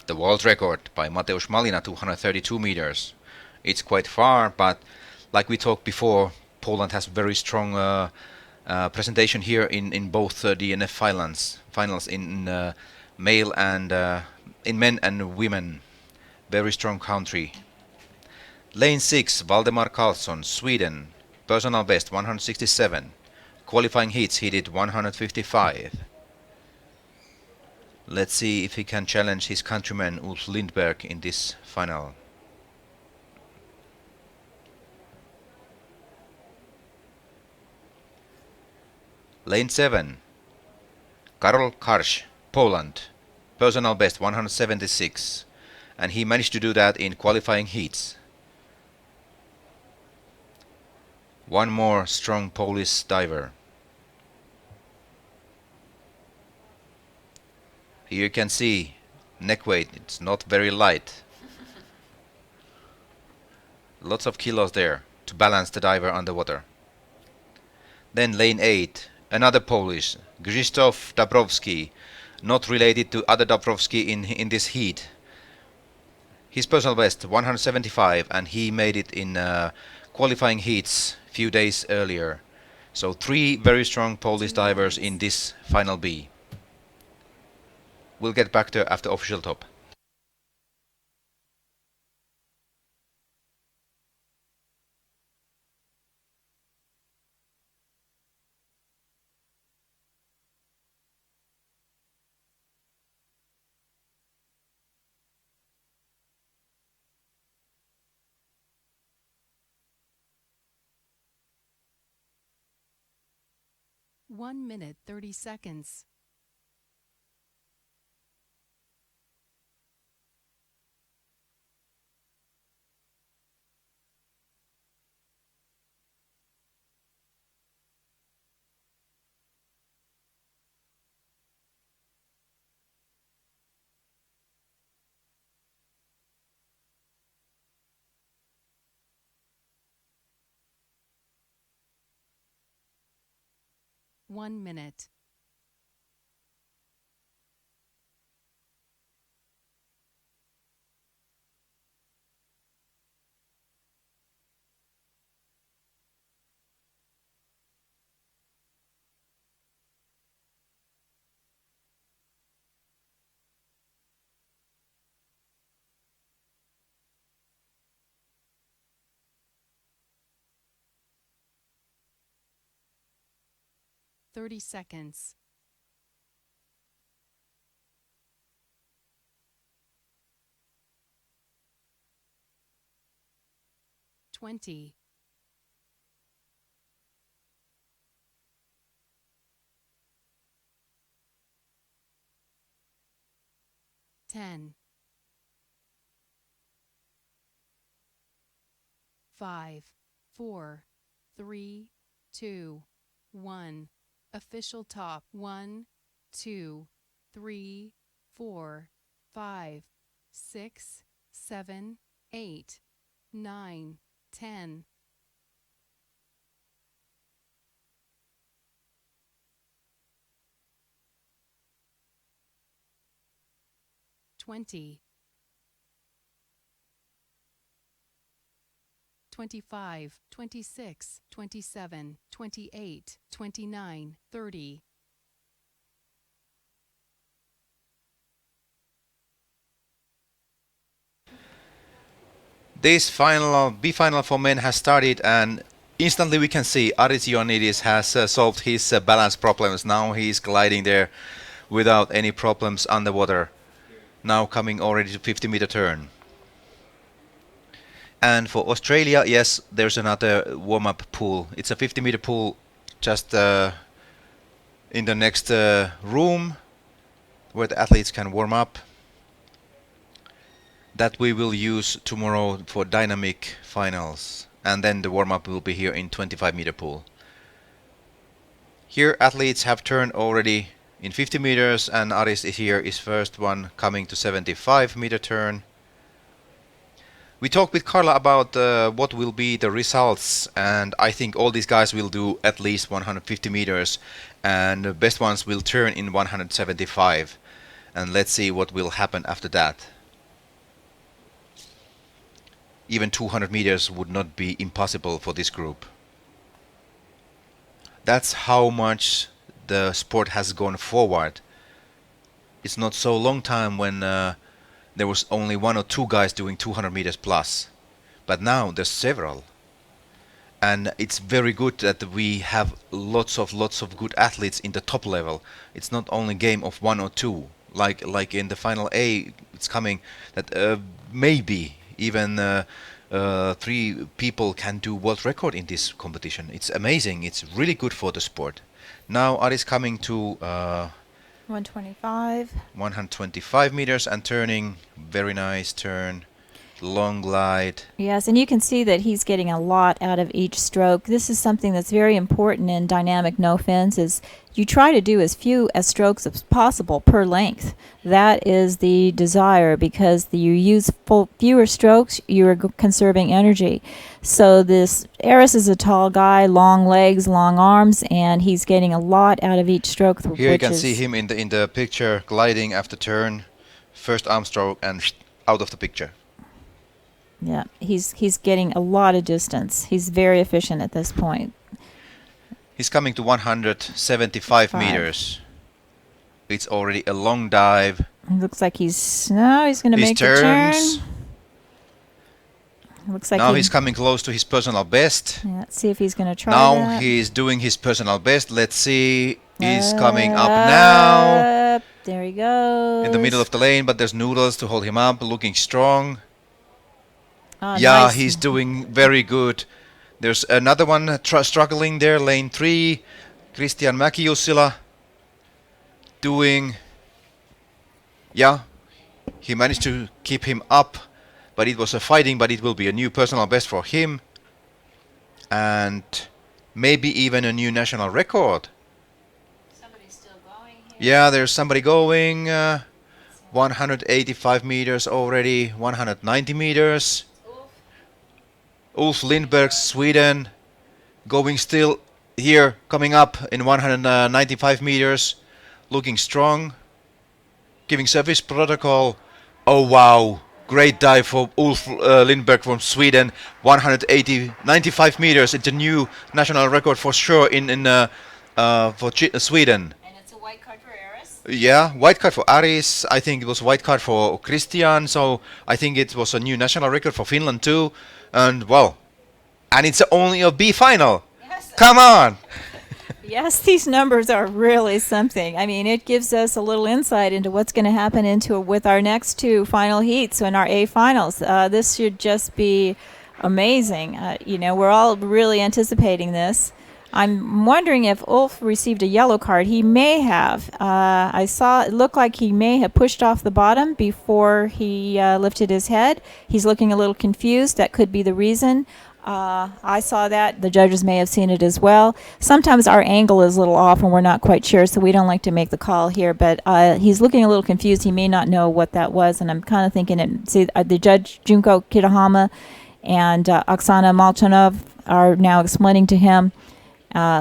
world record by Mateusz Malina, 232 meters. It's quite far, but like we talked before, Poland has very strong presentation here in both DNF finals in male and in men and women. Very strong country. Lane 6, Valdemar Karlsson, Sweden. Personal best 167. Qualifying heats he did 155. Let's see if he can challenge his countryman Ulf Lindberg in this final. Lane 7, Karol Kasch, Poland. Personal best 176. And he managed to do that in qualifying heats. One more strong Polish diver. Here you can see neck weight, it's not very light. Lots of kilos there to balance the diver underwater. Then lane 8, another Polish, Krzysztof Dabrowski, not related to other Dabrowski in this heat. His personal best 175, and he made it in qualifying heats few days earlier. So 3 very strong Polish divers in this final B. We'll get back to after official top. One minute, 30 seconds. One minute. Thirty seconds. $20. 10. 5, 4, 3, 2, 1. Official top 1, 2, 3, 4, 5, 6, 7, 8, 9, 10. 20. 25, 26, 27, 28, 29, 30. This final B final for men has started, and instantly we can see Aris Ioannidis has solved his balance problems. Now he's gliding there without any problems underwater. Now coming already to 50-meter turn. And for Australia, yes, there's another warm-up pool. It's a 50-meter pool just in the next room where the athletes can warm up. That we will use tomorrow for dynamic finals. And then the warm-up will be here in 25-meter pool. Here athletes have turned already in 50 meters, and Aris is here is first one coming to 75-meter turn. We talked with Carla about what will be the results, and I think all these guys will do at least 150 meters, and the best ones will turn in 175. And let's see what will happen after that. Even 200 meters would not be impossible for this group. That's how much the sport has gone forward. It's not so long time when there was only 1 or 2 guys doing 200 meters plus, but now there's several, and it's very good that we have lots of good athletes in the top level. It's not only game of 1 or 2 like in the final A. It's coming that maybe even 3 people can do world record in this competition. It's amazing. It's really good for the sport. Now Aris coming to 125. 125 meters and turning. Very nice turn. long glide. Yes, and you can see that he's getting a lot out of each stroke. This is something that's very important in dynamic no fins is you try to do as few as strokes as possible per length. That is the desire because you use fewer strokes, you're conserving energy. So this Eris is a tall guy, long legs, long arms, and he's getting a lot out of each stroke. Here you can see him in the picture gliding after turn, first arm stroke and out of the picture. Yeah, he's getting a lot of distance. He's very efficient at this point. He's coming to 175 meters. It's already a long dive. It looks like he's going to make the turn. Looks like now he's coming close to his personal best. Yeah, let's see if he's going to try now that. He's doing his personal best. Let's see. He's coming up now. There he goes. In the middle of the lane, but there's Noodles to hold him up, looking strong. Oh, yeah, nice. He's doing very good. There's another one struggling there, lane 3. Christian Mäki-Jussila doing... Yeah, he managed to keep him up, but it was a fighting, but it will be a new personal best for him. And maybe even a new national record. Somebody's still going here. Yeah, there's somebody going. 185 meters already, 190 meters. Ulf Lindberg, Sweden, going still here, coming up in 195 meters, looking strong, giving service protocol. Oh wow, great dive for Ulf Lindberg from Sweden, 95 meters. It's a new national record for sure for Sweden. And it's a white card for Eris. Yeah, white card for Aris. I think it was white card for Christian. So I think it was a new national record for Finland too. And well, and it's only a B final. Yes. Come on. Yes, these numbers are really something. I mean, it gives us a little insight into what's going to happen with our next 2 final heats in our A finals. This should just be amazing. We're all really anticipating this. I'm wondering if Ulf received a yellow card. He may have. I saw it looked like he may have pushed off the bottom before he lifted his head. He's looking a little confused. That could be the reason. I saw that. The judges may have seen it as well. Sometimes our angle is a little off and we're not quite sure, so we don't like to make the call here. But he's looking a little confused. He may not know what that was, and I'm kind of thinking the judge Junko Kitahama and Oksana Malchanov are now explaining to him.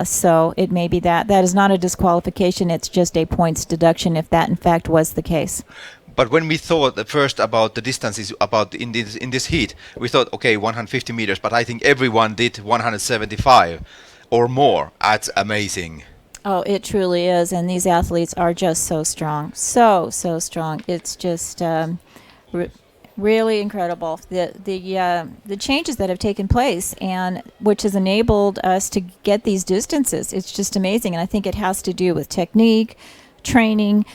So it may be that. That is not a disqualification. It's just a points deduction if that in fact was the case. But when we thought at first about the distances in this heat, we thought, okay, 150 meters, but I think everyone did 175 or more. That's amazing. Oh, it truly is, and these athletes are just so strong. So strong. It's just really incredible. The changes that have taken place and which has enabled us to get these distances. It's just amazing, and I think it has to do with technique, training,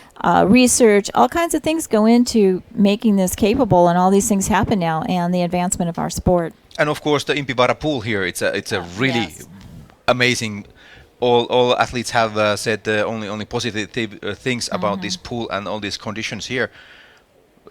research, all kinds of things go into making this capable, and all these things happen now, and the advancement of our sport. And of course, the Impivara pool here, it's a really amazing. All athletes have said only positive things about this pool and all these conditions here.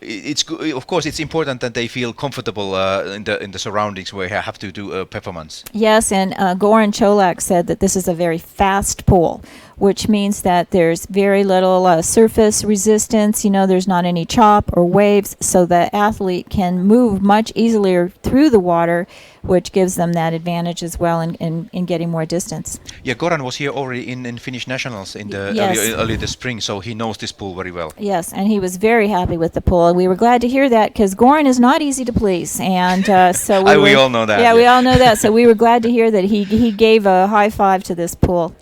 Of course, it's important that they feel comfortable in the surroundings where they have to do a performance. Yes, and Goran Cholak said that this is a very fast pool, which means that there's very little surface resistance. There's not any chop or waves, so the athlete can move much easier through the water, which gives them that advantage as well in getting more distance. Yeah, Goran was here already in Finnish nationals in the early this spring, so he knows this pool very well. Yes, and he was very happy with the pool. We were glad to hear that because Goran is not easy to please, and so we all know that. Yeah, we all know that. So we were glad to hear that he gave a high five to this pool.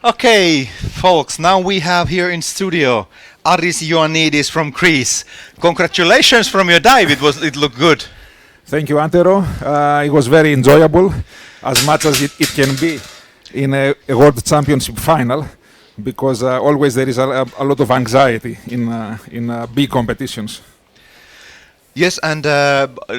Okay, folks, now we have here in studio Aris Ioannidis from Greece. Congratulations from your dive. It looked good. Thank you, Antero. It was very enjoyable, as much as it can be in a World Championship final, because always there is a lot of anxiety in big competitions. Yes, and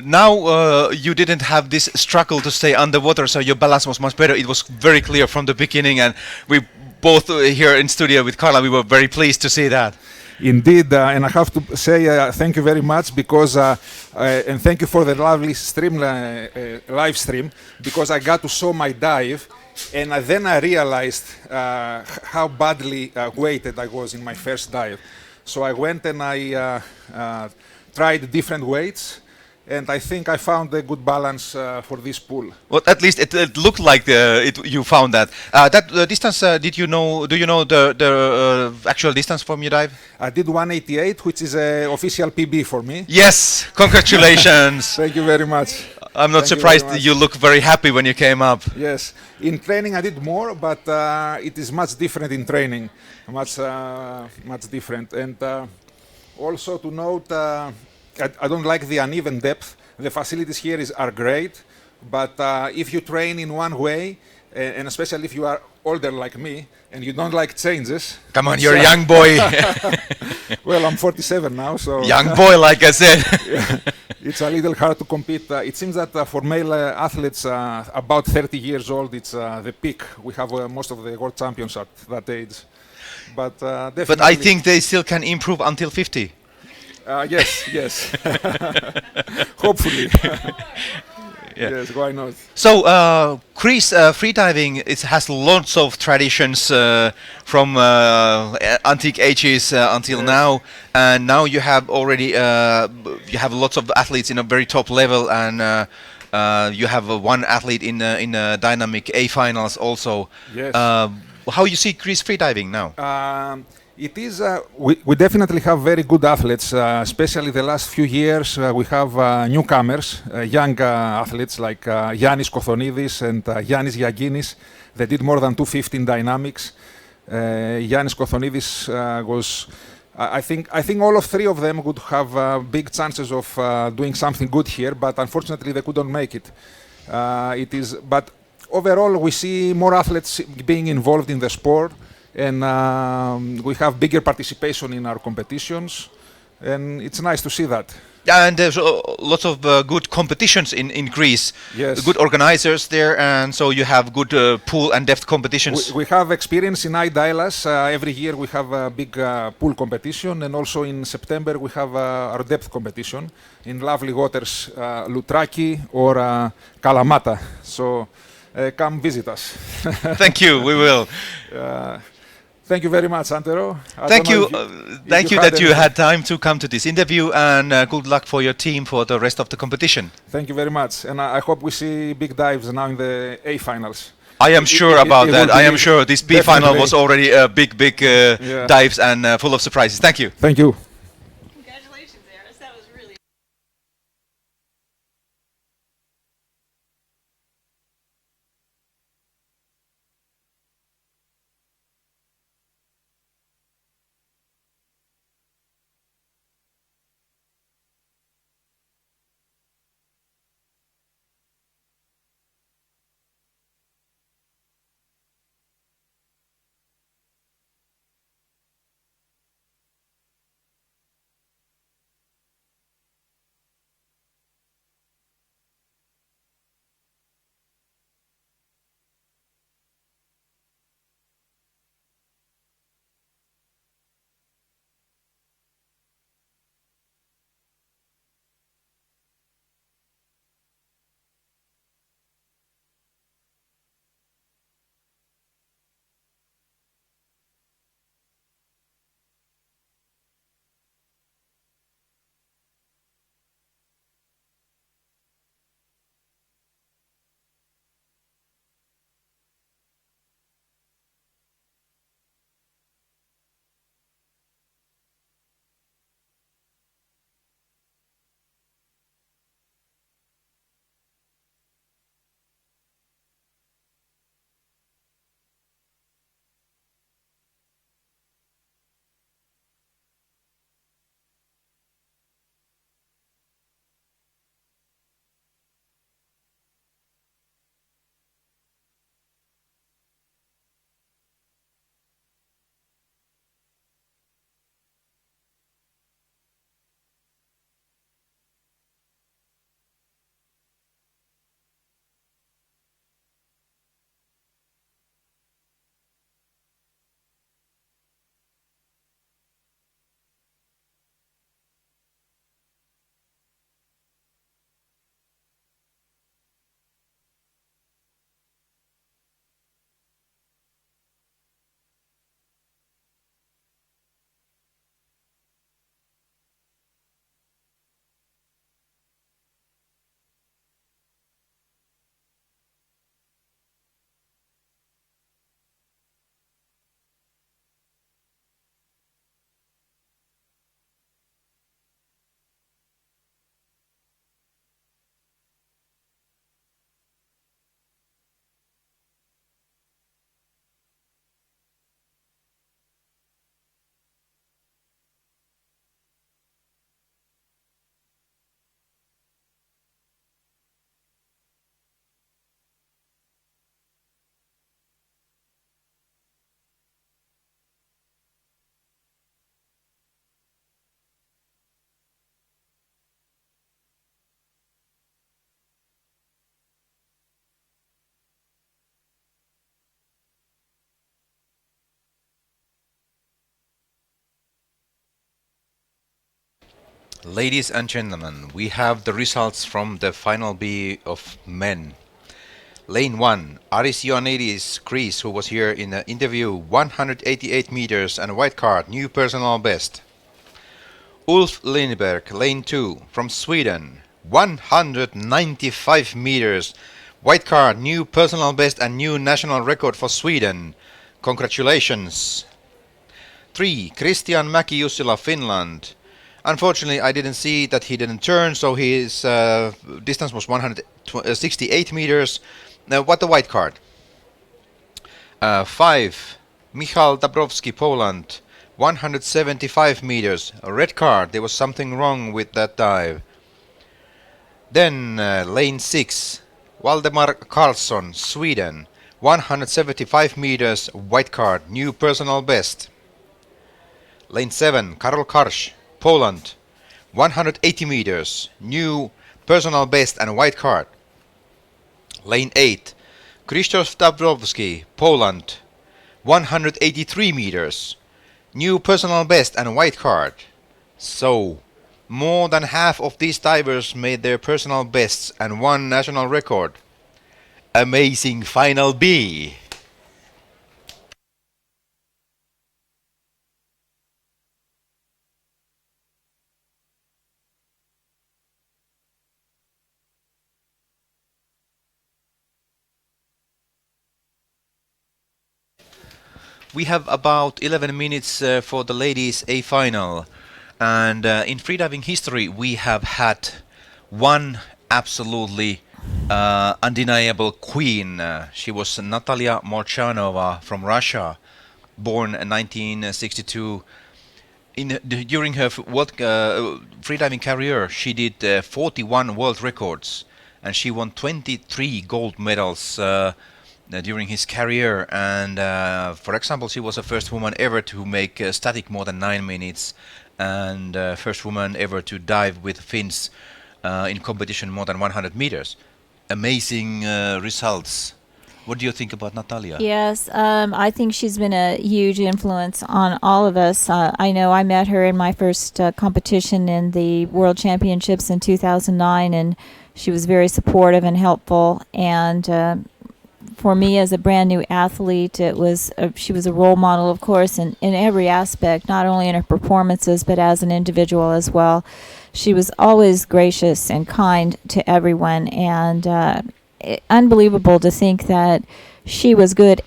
now you didn't have this struggle to stay underwater, so your balance was much better. It was very clear from the beginning, and we both here in studio with Carla, we were very pleased to see that. Indeed, and I have to say thank you very much because, and thank you for the lovely stream, live stream, because I got to show my dive, and then I realized how badly weighted I was in my first dive. So I went and I tried different weights, and I think I found a good balance for this pool. Well, at least it looked like you found that. That distance, did you know? Do you know the actual distance from your dive? I did 188, which is an official PB for me. Yes, congratulations. Thank you very much. I'm not Thank you surprised very much. you look very happy when you came up. Yes, in training I did more, but it is much different in training, much different. And also to note, I don't like the uneven depth. The facilities here are great, but if you train in one way, and especially if you are older like me, and you don't like changes. Come on, you're a young boy. Well, I'm 47 now, so. Young boy, like I said. It's a little hard to compete. It seems that for male athletes about 30 years old, it's the peak. We have most of the world champions at that age. But definitely. But I think they still can improve until 50. Yes. Hopefully. Yeah. Yes, why not? So, Greece freediving has lots of traditions from antique ages until now, and now you have already you have lots of athletes in a very top level, and you have one athlete in dynamic A finals also. Yes. How you see Greece freediving now? It is. We definitely have very good athletes, especially the last few years. We have newcomers, young athletes like Yannis Kothonidis and Yannis Giaginis. They did more than 250 in dynamics. Yannis Kothonidis was. I think all of three of them would have big chances of doing something good here, but unfortunately they couldn't make it. But overall, we see more athletes being involved in the sport. And we have bigger participation in our competitions, and it's nice to see that. Yeah, and there's lots of good competitions in Greece. Yes. Good organizers there, and so you have good pool and depth competitions. We have experience in AIDA. Every year we have a big pool competition, and also in September we have our depth competition in lovely waters, Loutraki or Kalamata. So come visit us. Thank you, we will. Thank you very much, Antero. Thank you that you had time to come to this interview, and good luck for your team for the rest of the competition. Thank you very much, and I hope we see big dives now in the A finals. I am sure about that. I am sure this B final was already big dives and full of surprises. Thank you. Thank you. Ladies and gentlemen, we have the results from the final B of men. Lane 1, Aris Ioannidis, Greece, who was here in the interview, 188 meters and white card, new personal best. Ulf Lindberg, Lane 2, from Sweden, 195 meters, white card, new personal best and new national record for Sweden. Congratulations. 3, Christian Mäki-Jussila, Finland. Unfortunately, I didn't see that he didn't turn, so his distance was 168 meters. What the white card? 5, Michal Dabrowski, Poland, 175 meters. A red card. There was something wrong with that dive. Then lane 6, Waldemar Karlsson, Sweden, 175 meters, white card, new personal best. Lane 7, Karol Karsz, Poland, 180 meters, new personal best and white card. Lane 8, Krzysztof Dabrowski, Poland, 183 meters, new personal best and white card. So, more than half of these divers made their personal bests and won national record. Amazing final B! We have about 11 minutes for the ladies A final, and in freediving history we have had one absolutely undeniable queen. She was Natalia Molchanova from Russia, born in 1962. During her freediving career she did 41 world records, and she won 23 gold medals during his career, and for example she was the first woman ever to make static more than 9 minutes, and first woman ever to dive with fins in competition more than 100 meters. Amazing results. What do you think about Natalia? Yes, I think she's been a huge influence on all of us. I know I met her in my first competition in the World Championships in 2009, and she was very supportive and helpful, and for me as a brand new athlete, she was a role model, of course, in every aspect, not only in her performances, but as an individual as well. She was always gracious and kind to everyone, and unbelievable to think that she was good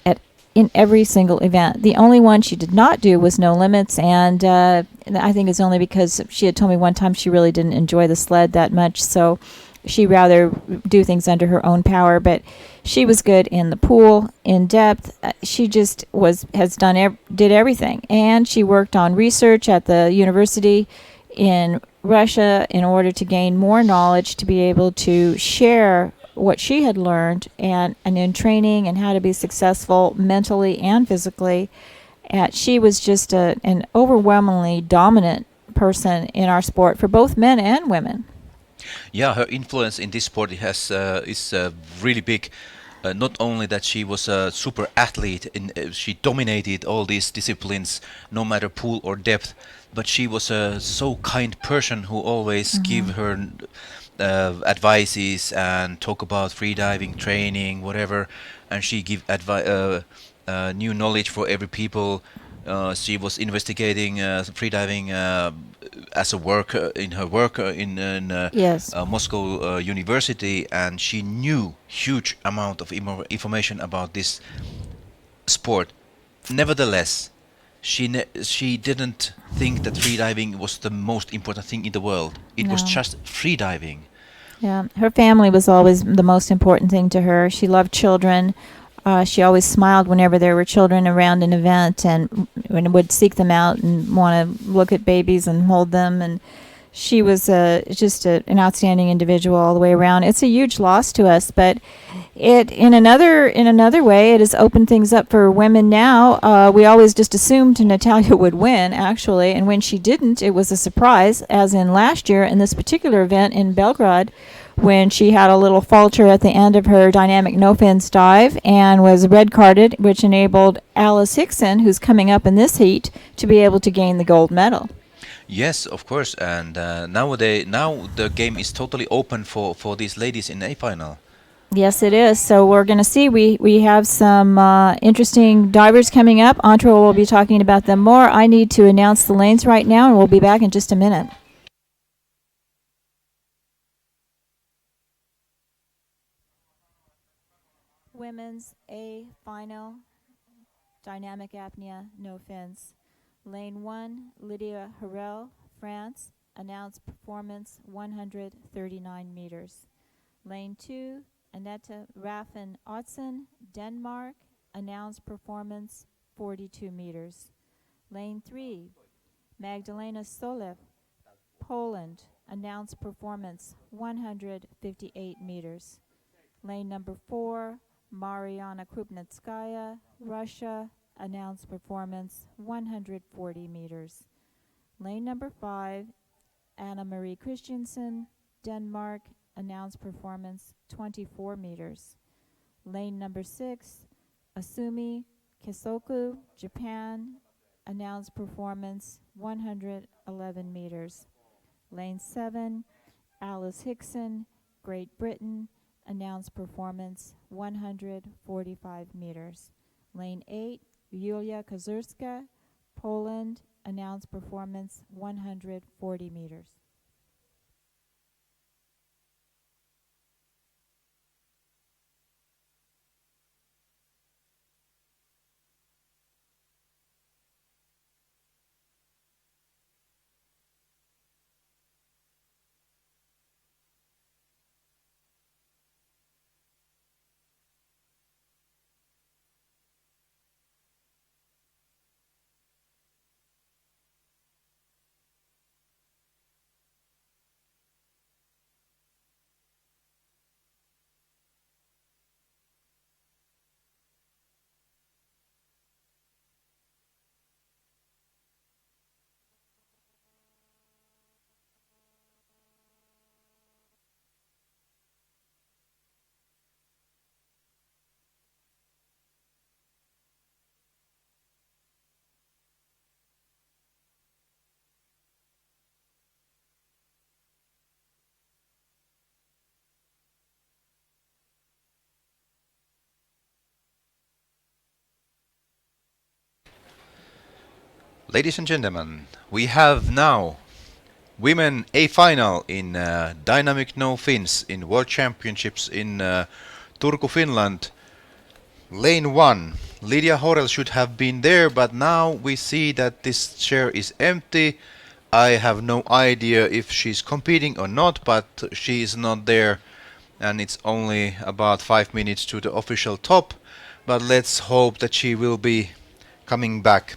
in every single event. The only one she did not do was No Limits, and I think it's only because she had told me one time she really didn't enjoy the sled that much, so she'd rather do things under her own power. But she was good in the pool, in depth. She just did everything, and she worked on research at the university in Russia in order to gain more knowledge to be able to share what she had learned and in training and how to be successful mentally and physically. She was just an overwhelmingly dominant person in our sport for both men and women. Yeah, her influence in this sport is really big. Not only that she was a super athlete, she dominated all these disciplines, no matter pool or depth, but she was a so kind person who always give her advices and talk about freediving training, whatever, and she give new knowledge for every people. She was investigating freediving as a work in her work in Yes. Moscow University, and she knew huge amount of information about this sport. Nevertheless, she didn't think that freediving was the most important thing in the world. It was No. just freediving. Yeah, her family was always the most important thing to her. She loved children. She always smiled whenever there were children around an event, and would seek them out and want to look at babies and hold them. And she was just an outstanding individual all the way around. It's a huge loss to us, but in another way, it has opened things up for women now. We always just assumed Natalia would win, actually, and when she didn't, it was a surprise, as in last year in this particular event in Belgrade, when she had a little falter at the end of her dynamic no-fins dive and was red-carded, which enabled Alice Hickson, who's coming up in this heat, to be able to gain the gold medal. Yes, of course. And now the game is totally open for these ladies in a final. Yes, it is. So we're going to see. We have some interesting divers coming up. Antra will be talking about them more. I need to announce the lanes right now, and we'll be back in just a minute. Women's A final, dynamic apnea, no fins. Lane 1, Lydia Harel, France, announced performance 139 meters. Lane 2, Annette Raffen Otzen, Denmark, announced performance 42 meters. Lane 3, Magdalena Solev, Poland, announced performance 158 meters. Lane number 4, Mariana Krupnitskaya, Russia, announced performance 140 meters. Lane number 5, Anna Marie Christensen, Denmark, announced performance 24 meters. Lane number 6, Asumi Kesoku, Japan, announced performance 111 meters. Lane 7, Alice Hickson, Great Britain, announced performance 145 meters. Lane 8, Yulia Kozurska, Poland, announced performance 140 meters. Ladies and gentlemen, we have now women A final in dynamic no fins in World Championships in Turku, Finland. Lane 1. Lydia Horel should have been there, but now we see that this chair is empty. I have no idea if she's competing or not, but she is not there, and it's only about 5 minutes to the official top. But let's hope that she will be coming back.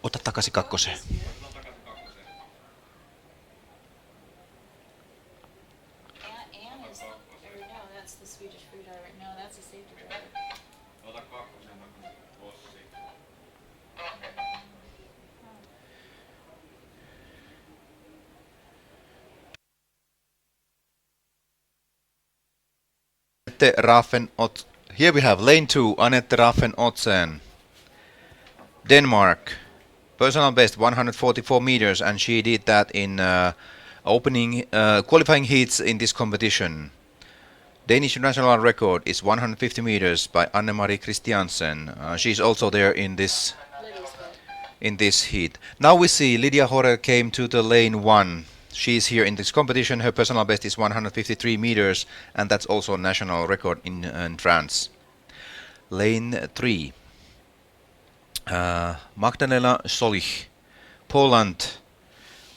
Ota takaisin kakkoseen. Here we have lane 2, Annette Raffen Otzen, Denmark. Personal best 144 meters, and she did that in qualifying heats in this competition. Danish national record is 150 meters by Anne-Marie Christiansen. She's also there in this heat. Now we see Lydia Horel came to the lane 1. She's here in this competition. Her personal best is 153 meters, and that's also a national record in France. Lane 3. Magdalena Solich, Poland,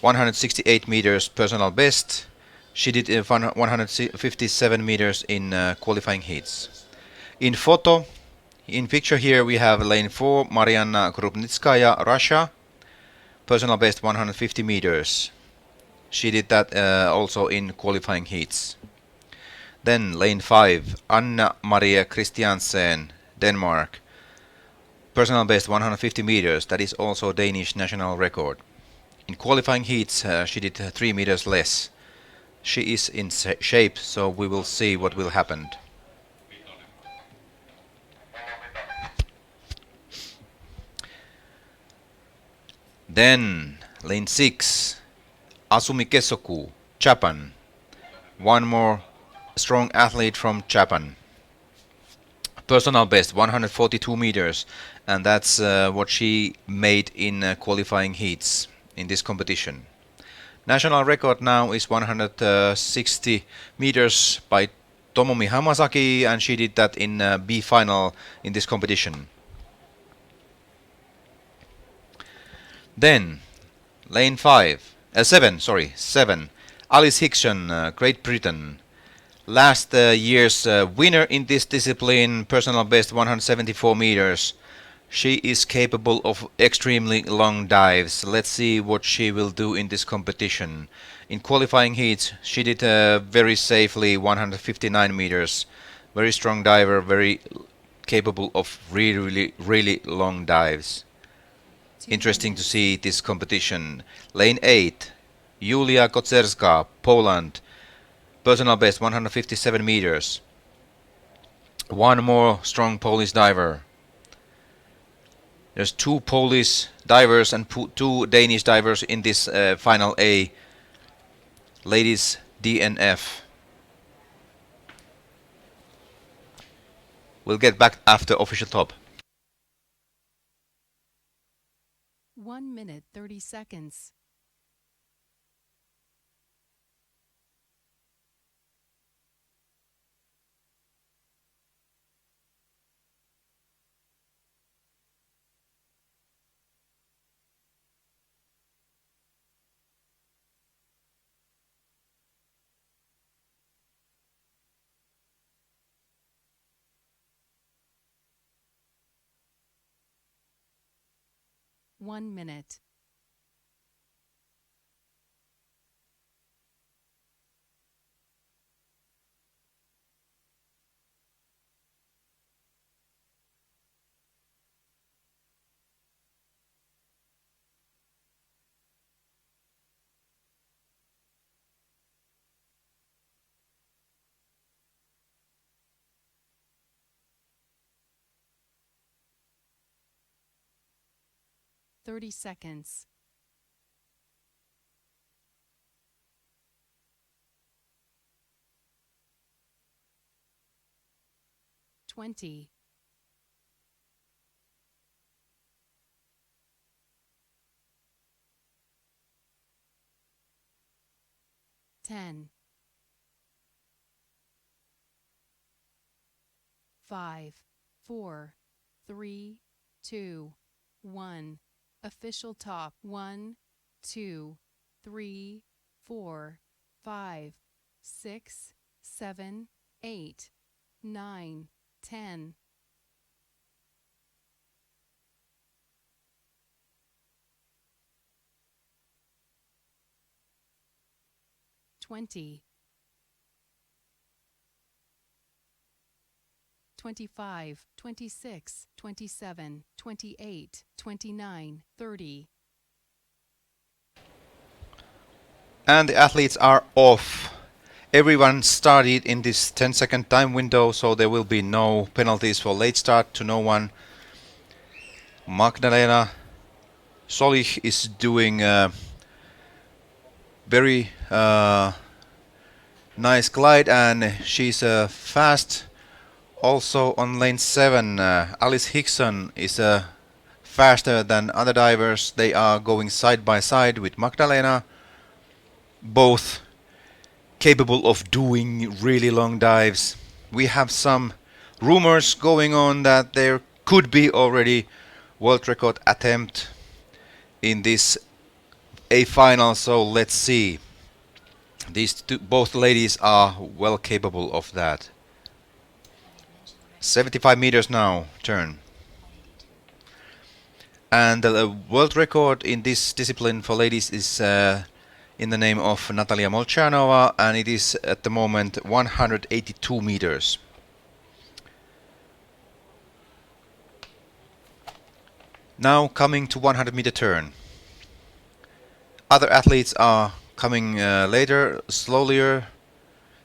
168 meters personal best. She did 157 meters in qualifying heats. In picture here we have lane 4, Mariana Krupnitskaya, Russia, personal best 150 meters. She did that also in qualifying heats. Then lane 5, Anna Maria Christiansen, Denmark, personal best 150 meters. That is also Danish national record. In qualifying heats she did 3 meters less. She is in shape, so we will see what will happen. Then lane 6, Asumi Kesoku, Japan. One more strong athlete from Japan. Personal best 142 meters, and that's what she made in qualifying heats in this competition. National record now is 160 meters by Tomomi Hamasaki, and she did that in B final in this competition. Then lane 7, Alice Hickson, Great Britain. Last year's winner in this discipline, personal best 174 meters. She is capable of extremely long dives. Let's see what she will do in this competition. In qualifying heats, she did very safely 159 meters. Very strong diver, very capable of really long dives. Interesting to see this competition. Lane 8, Julia Kocerska, Poland. Personal best 157 meters. One more strong Polish diver. There's 2 Polish divers and 2 Danish divers in this final A. Ladies DNF. We'll get back after official top. 1 minute 30 seconds. One minute. Thirty seconds. Twenty. 10. 5, 4, 3, 2, 1. Official top 1, 2, 3, 4, 5, 6, 7, 8, 9, 10. 20. 25, 26, 27, 28, 29, 30. And the athletes are off. Everyone started in this 10-second time window, so there will be no penalties for late start to no one. Magdalena Solich is doing a very nice glide, and she's fast. Also on lane 7, Alice Hickson is faster than other divers. They are going side by side with Magdalena. Both capable of doing really long dives. We have some rumors going on that there could be already world record attempt in this A final, so let's see. These both ladies are well capable of that. 75 meters now, turn. And the world record in this discipline for ladies is in the name of Natalia Molchanova, and it is at the moment 182 meters. Now coming to 100-meter turn. Other athletes are coming later, slower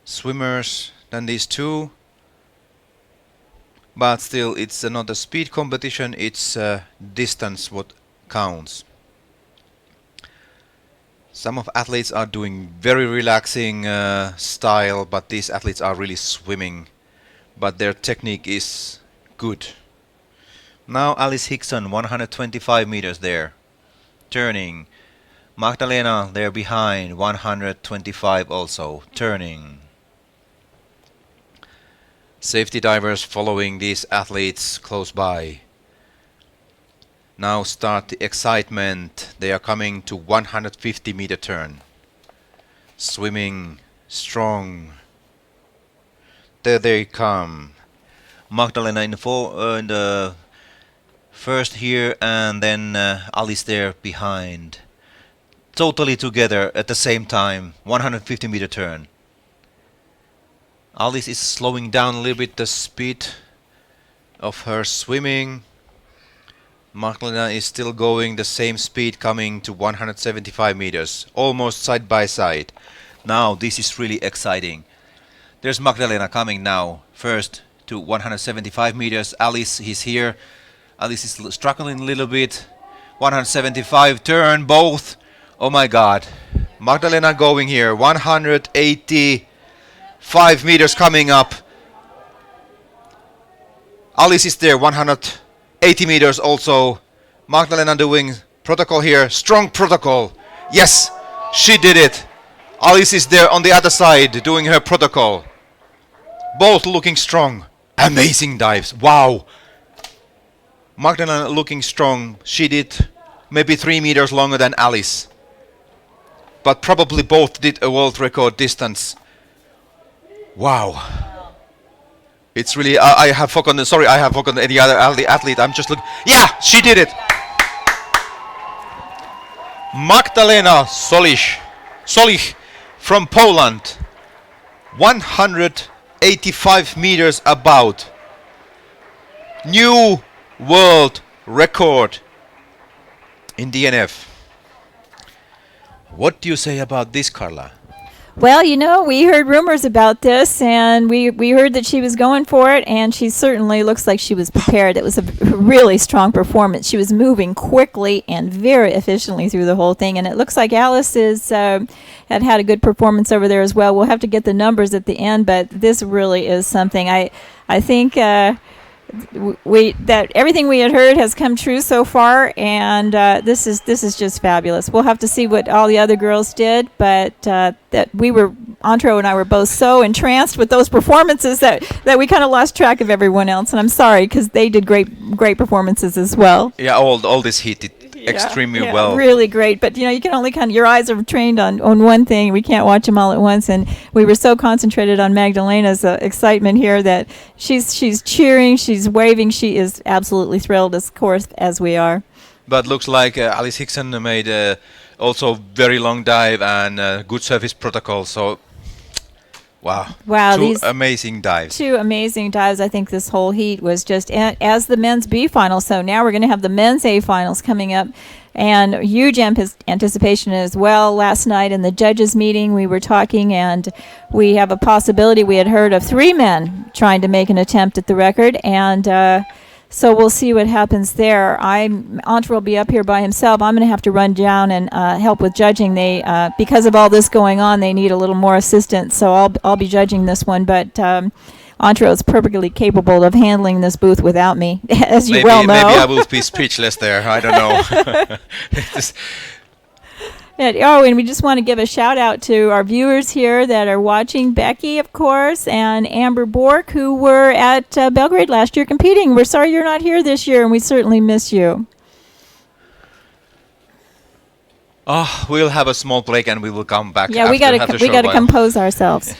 swimmers than these two. But still, it's not a speed competition, it's distance what counts. Some of athletes are doing very relaxing style, but these athletes are really swimming. But their technique is good. Now Alice Hickson, 125 meters there. Turning. Magdalena there behind, 125 also. Turning. Safety divers following these athletes close by. Now start the excitement. They are coming to 150-meter turn. Swimming strong. There they come. Magdalena in the first here, and then Alice there behind. Totally together at the same time. 150-meter turn. Alice is slowing down a little bit the speed of her swimming. Magdalena is still going the same speed, coming to 175 meters, almost side by side. Now this is really exciting. There's Magdalena coming now, first to 175 meters. Alice is here. Alice is struggling a little bit. 175 turn, both. Oh my God. Magdalena going here, 185 meters coming up. Alice is there, 180 meters also. Magdalena doing protocol here. Strong protocol. Yes, she did it. Alice is there on the other side doing her protocol. Both looking strong. Amazing dives. Wow. Magdalena looking strong. She did maybe 3 meters longer than Alice. But probably both did a world record distance. Wow. It's really, I have forgotten, sorry, I have forgotten any other athlete. I'm just looking. Yeah, she did it. Magdalena Solich from Poland. 185 meters about. New world record in DNF. What do you say about this, Carla? Well, you know, we heard rumors about this, and we heard that she was going for it, and she certainly looks like she was prepared. It was a really strong performance. She was moving quickly and very efficiently through the whole thing, and it looks like Alice is had a good performance over there as well. We'll have to get the numbers at the end, but this really is something. I think that everything we had heard has come true so far, and this is just fabulous. We'll have to see what all the other girls did, but that Antro and I were both so entranced with those performances that we kind of lost track of everyone else, and I'm sorry because they did great performances as well. Yeah, all this heat did extremely well. Really great, but you can only your eyes are trained on one thing. We can't watch them all at once, and we were so concentrated on Magdalena's excitement here that she's cheering, she's waving, she is absolutely thrilled, of course, as we are. But looks like Alice Hickson made also very long dive and good surface protocol. So wow, two amazing dives. Two amazing dives. I think this whole heat was just as the men's B finals. So now we're going to have the men's A finals coming up, and huge anticipation as well. Last night in the judges meeting, we were talking, and we have a possibility. We had heard of 3 men trying to make an attempt at the record, and so we'll see what happens there. Antro will be up here by himself. I'm going to have to run down and help with judging. They because of all this going on, they need a little more assistance. So I'll be judging this one. But Antro is perfectly capable of handling this booth without me, as you well know. Maybe I will be speechless there. I don't know. And we just want to give a shout out to our viewers here that are watching. Becky, of course, and Amber Bork, who were at Belgrade last year competing. We're sorry you're not here this year, and we certainly miss you. We'll have a small break and we will come back. Yeah, we got to compose ourselves.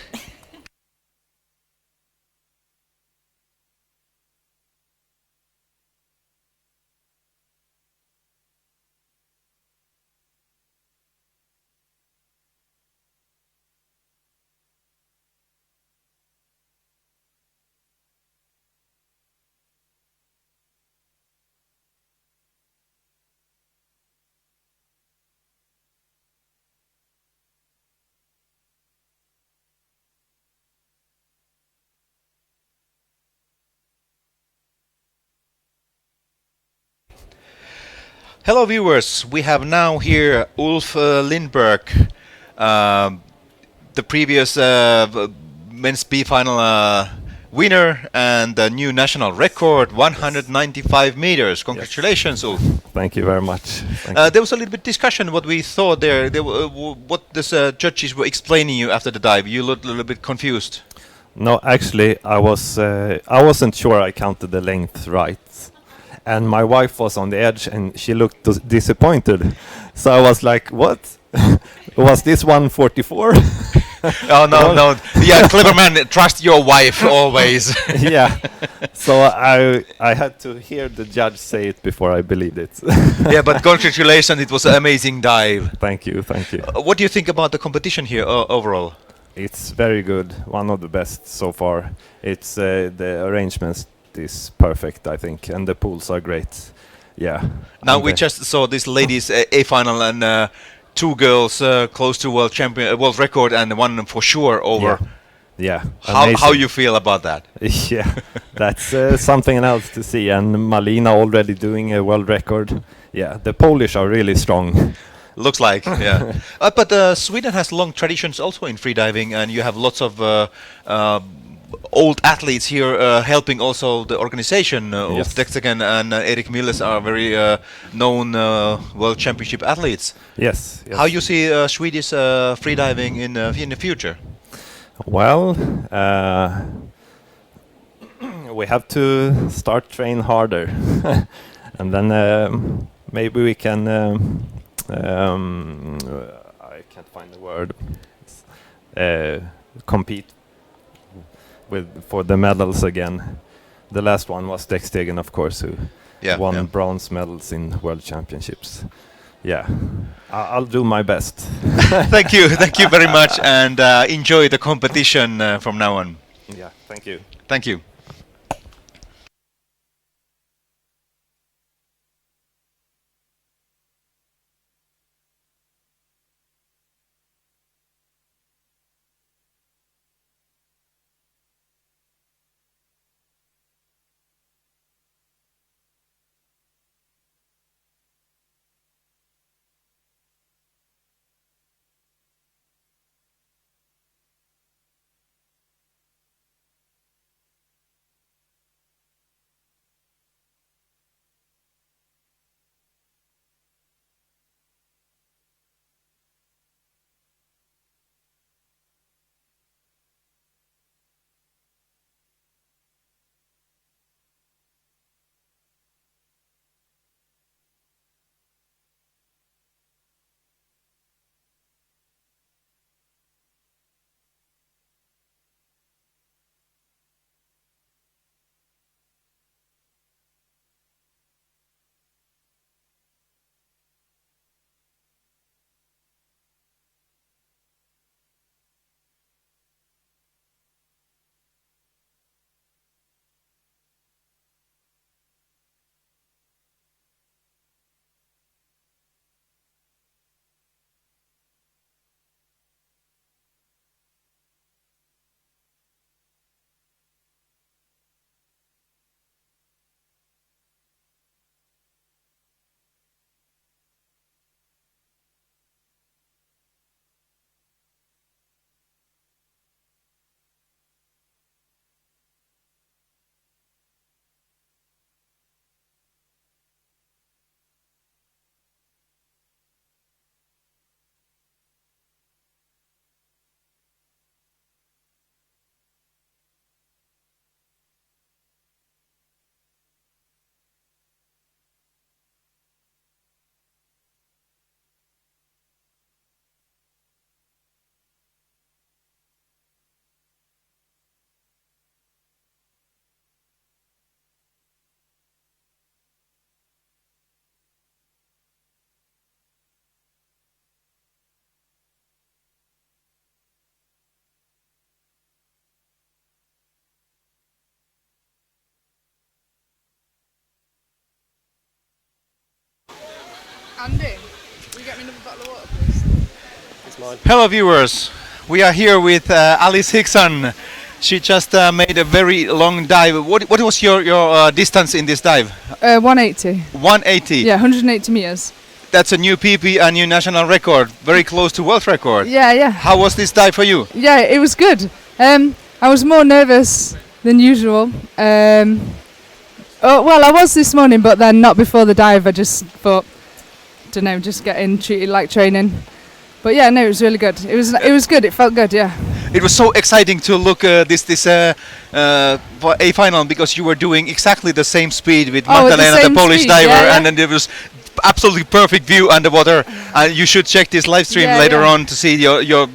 Hello, viewers. We have now here Ulf Lindberg, the previous men's B final winner and the new national record, 195 meters. Congratulations, Ulf. Thank you very much. There was a little bit discussion what we thought there. What the judges were explaining you after the dive. You looked a little bit confused. No, actually, I wasn't sure I counted the length right. And my wife was on the edge and she looked disappointed. So I was like, what? Was this 144? Oh, no. Yeah, clever man, trust your wife always. Yeah. So I had to hear the judge say it before I believed it. Yeah, but congratulations, it was an amazing dive. Thank you. What do you think about the competition here overall? It's very good, one of the best so far. It's the arrangements is perfect, I think, and the pools are great. Yeah. Now we just saw this ladies A final and two girls close to world record and one for sure over. Yeah. How you feel about that? Yeah, that's something else to see. And Malina already doing a world record. Yeah, the Polish are really strong. Looks like, yeah. But Sweden has long traditions also in freediving, and you have lots of old athletes here helping also the organization. Yes. Ulf Dextegen and Erik Milles are very known world championship athletes. Yes. How you see Swedish freediving in the future? Well, we have to start train harder, and then maybe we can. I can't find the word. Compete for the medals again. The last one was Dextegen, of course, who won bronze medals in world championships. Yeah, I'll do my best. Thank you very much, and enjoy the competition from now on. Yeah, thank you. Thank you. Andy, will you get me another bottle of water, please? Hello, viewers. We are here with Alice Hickson. She just made a very long dive. What was your distance in this dive? 180. 180. Yeah, 180 meters. That's a new PB, a new national record, very close to world record. Yeah, yeah. How was this dive for you? Yeah, it was good. I was more nervous than usual. Well, I was this morning, but then not before the dive. I just thought, don't know, just getting treated like training. But yeah, no, it was really good. It was good. It felt good. Yeah. It was so exciting to look this A final because you were doing exactly the same speed with Magdalena, the Polish speed, diver, yeah. and then there was absolutely perfect view underwater. You should check this live stream later on to see your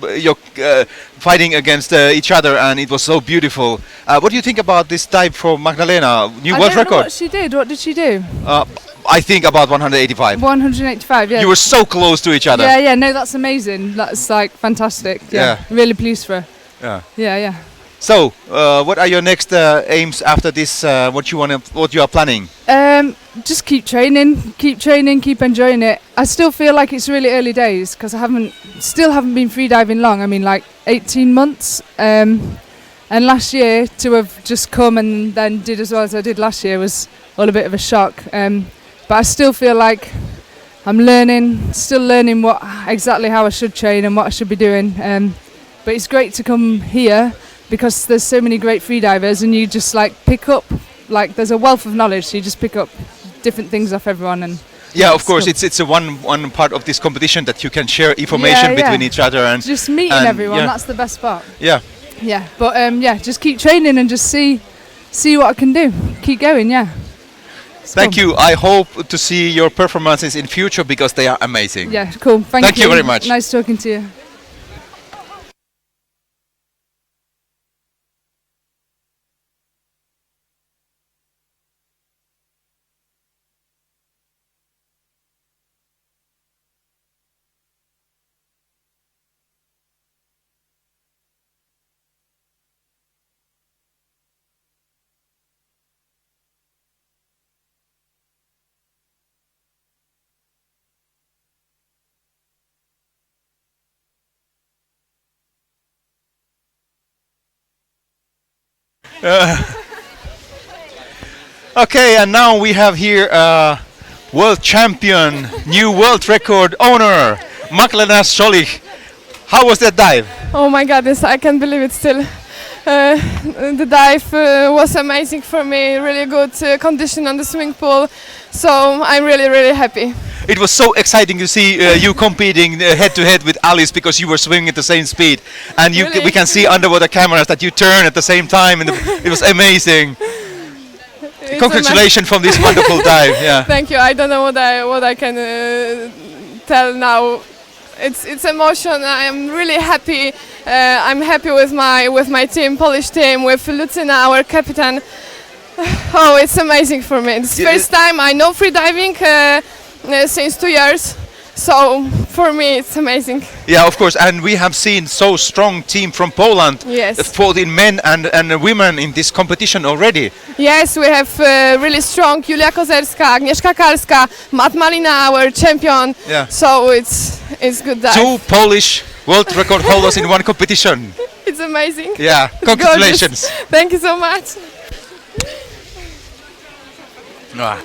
fighting against each other, and it was so beautiful. What do you think about this dive for Magdalena? New world I don't know record. what she did. What did she do? I think about 185. 185. Yeah. You were so close to each other. Yeah, yeah. No, that's amazing. That's like fantastic. Yeah. Really pleased for her. Yeah. Yeah, yeah. So, what are your next aims after this? What you are planning? Just keep training, keep enjoying it. I still feel like it's really early days because I still haven't been freediving long. I mean, like 18 months. And last year to have just come and then did as well as I did last year was all a bit of a shock. But I still feel like I'm still learning exactly how I should train and what I should be doing. But it's great to come here because there's so many great freedivers and you just like pick up, like there's a wealth of knowledge, so you just pick up different things off everyone. And yeah, of course, it's a one part of this competition that you can share information between each other and just meeting everyone. That's the best part. Yeah. Yeah, but just keep training and just see what I can do. Keep going, yeah. Thank you. I hope to see your performances in future because they are amazing. Yeah, cool. Thank you. You very much. Nice talking to you. Okay, and now we have here world champion, new world record owner, Magdalena Solich. How was that dive? Oh my goodness, I can't believe it still. The dive was amazing for me, really good condition on the swimming pool, so I'm really, really happy. It was so exciting to see you competing head to head with Alice because you were swimming at the same speed, and Really? we can see underwater cameras that you turn at the same time, and it was amazing. Congratulations from this wonderful dive! Yeah. Thank you. I don't know what I can tell now. It's emotion. I am really happy. I'm happy with my team, Polish team, with Lucyna, our captain. Oh, it's amazing for me. It's the first time I know freediving since 2 years. So for me, it's amazing. Yeah, of course, and we have seen so strong team from Poland, Yes. 14 men and women in this competition already. Yes, we have really strong Julia Kozerska, Agnieszka Kalska, Matt Malina, our champion. Yeah. So it's good dive. 2 Polish world record holders in one competition. It's amazing. Yeah, It's congratulations. gorgeous. Thank you so much. Ah.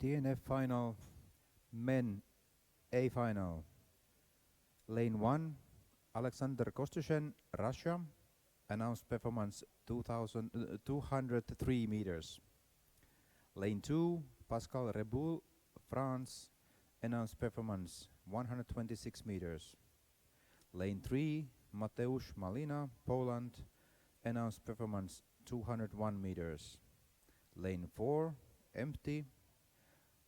DNF final, men A final. Lane 1, Alexander Kostyshin, Russia, announced performance 203 meters. Lane 2, Pascal Reboul, France, announced performance 126 meters. Lane 3, Mateusz Malina, Poland, announced performance 201 meters. Lane 4, empty.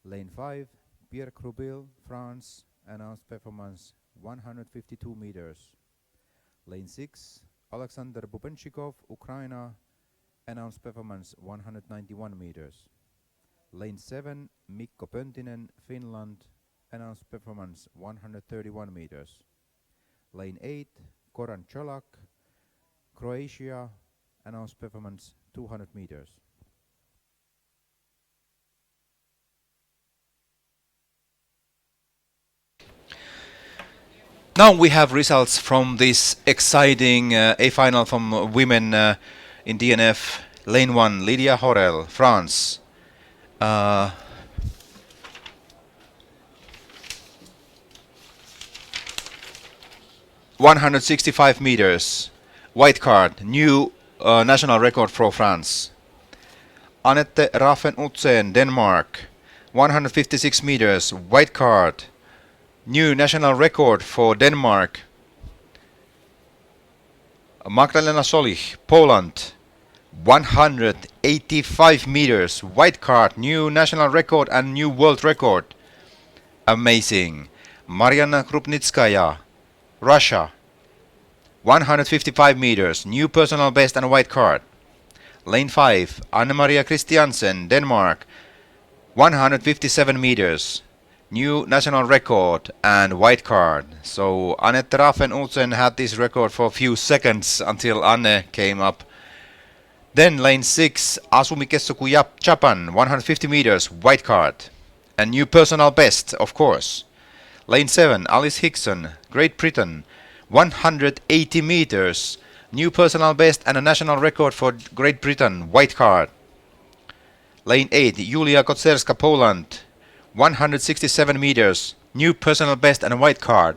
Lane 5, Pierre Croubil, France, announced performance 152 meters. Lane 6, Alexander Bubenchikov, Ukraine, announced performance 191 meters. Lane 7, Mikko Pöntinen, Finland, announced performance 131 meters. Lane 8, Goran Čolak, Croatia, announced performance 200 meters. Now we have results from this exciting A final from women in DNF. Lane 1, Lydia Horel, France. 165 meters, white card, new national record for France. Annette Raffen-Utzen, Denmark, 156 meters, white card, new national record for Denmark. Magdalena Solich, Poland, 185 meters, white card, new national record and new world record. Amazing. Mariana Krupnitskaya, Russia, 155 meters, new personal best and white card. Lane 5, Anne-Maria Christiansen, Denmark, 157 meters, new national record and white card. So Annette Raffen-Utzen had this record for a few seconds until Anne came up. Then lane 6, Asumi Kessoku Japan, 150 meters, white card. And new personal best, of course. Lane 7, Alice Hickson, Great Britain, 180 meters, new personal best and a national record for Great Britain, white card. Lane 8, Julia Kocerska, Poland, 167 meters, new personal best and a white card.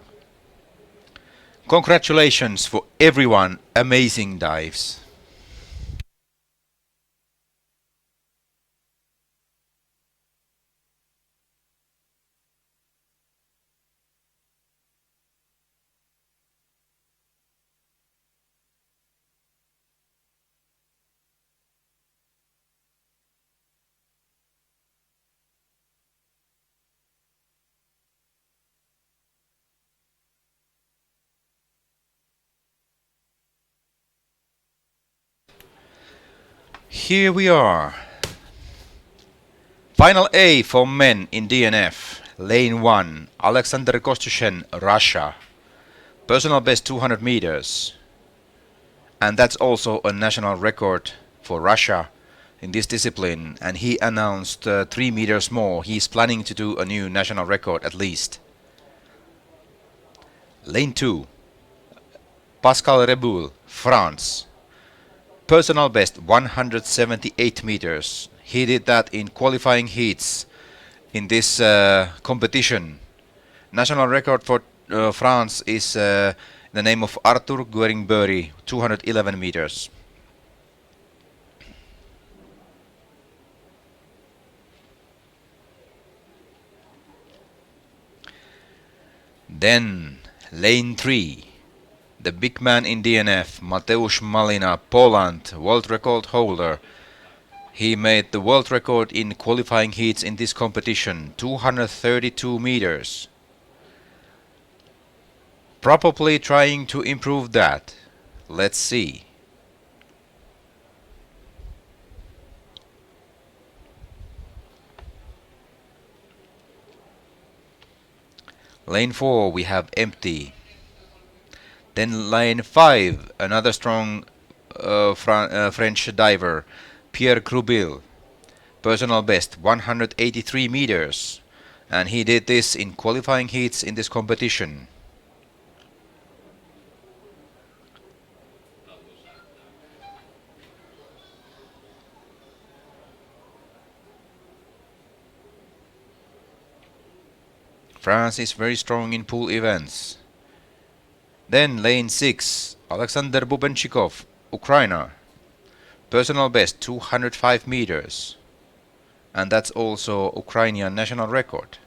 Congratulations for everyone, amazing dives. Here we are. Final A for men in DNF. Lane 1, Alexander Kostyshin, Russia. Personal best 200 meters. And that's also a national record for Russia in this discipline. And he announced 3 meters more. He's planning to do a new national record at least. Lane 2, Pascal Reboul, France. Personal best 178 meters. He did that in qualifying heats in this competition. National record for France is the name of Arthur Guerin-Bury, 211 meters. Then lane 3. The big man in DNF, Mateusz Malina, Poland, world record holder. He made the world record in qualifying heats in this competition, 232 meters. Probably trying to improve that. Let's see. Lane 4 we have empty. Then lane 5, another strong French diver, Pierre Croubil. Personal best 183 meters. And he did this in qualifying heats in this competition. France is very strong in pool events. Then lane 6, Alexander Bubenchikov, Ukraine. Personal best 205 meters. And that's also Ukrainian national record.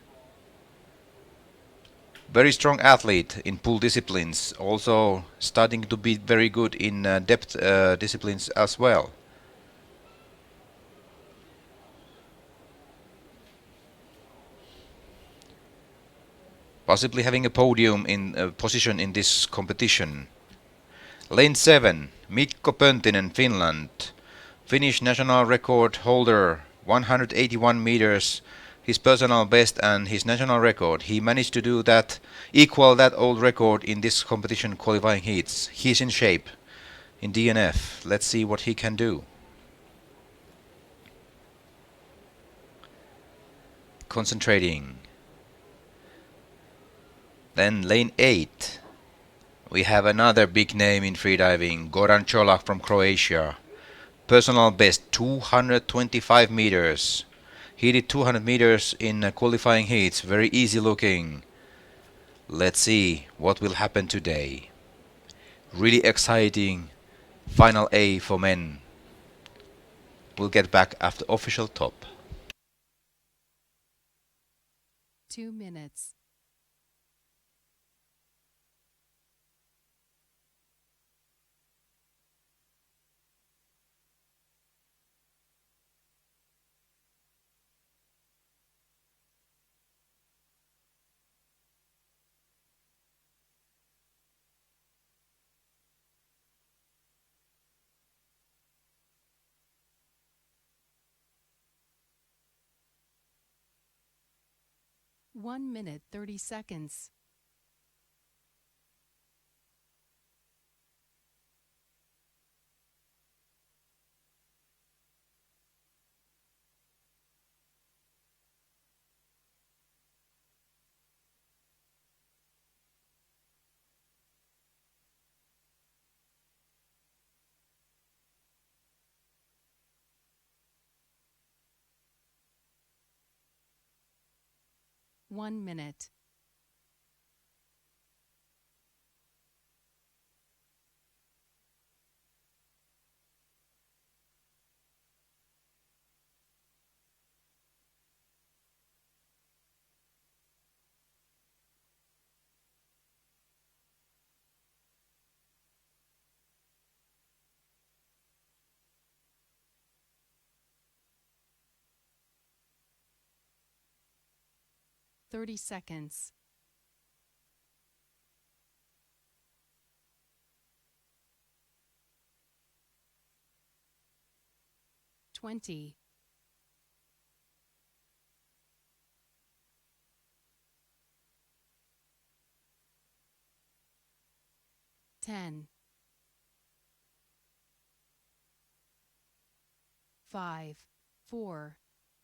Very strong athlete in pool disciplines, also starting to be very good in depth disciplines as well. Possibly having a podium in position in this competition. Lane 7, Mikko Pöntinen, Finland. Finnish national record holder, 181 meters. His personal best and his national record. He managed to do that, equal that old record in this competition qualifying heats. He's in shape in DNF. Let's see what he can do. Concentrating. Then lane 8. We have another big name in freediving, Goran Čolak from Croatia. Personal best 225 meters. He did 200 meters in qualifying heats, very easy looking. Let's see what will happen today. Really exciting final A for men. We'll get back after official top. 2 minutes. One minute, 30 seconds. One minute. Thirty seconds. $20. $10. 5, 4,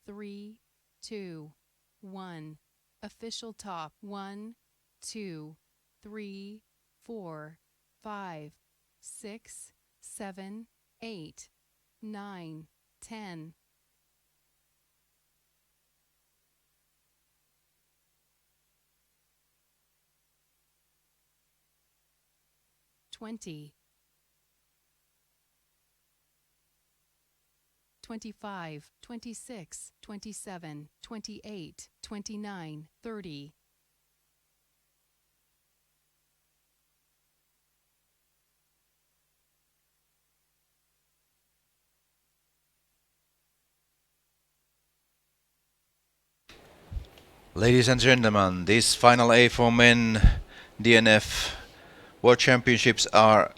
3, 2, 1. Official top 1, 2, 3, 4, 5, 6, 7, 8, 9, 10. $20. 25, 26, 27, 28, 29, 30. Ladies and gentlemen, this final A for men DNF World Championships are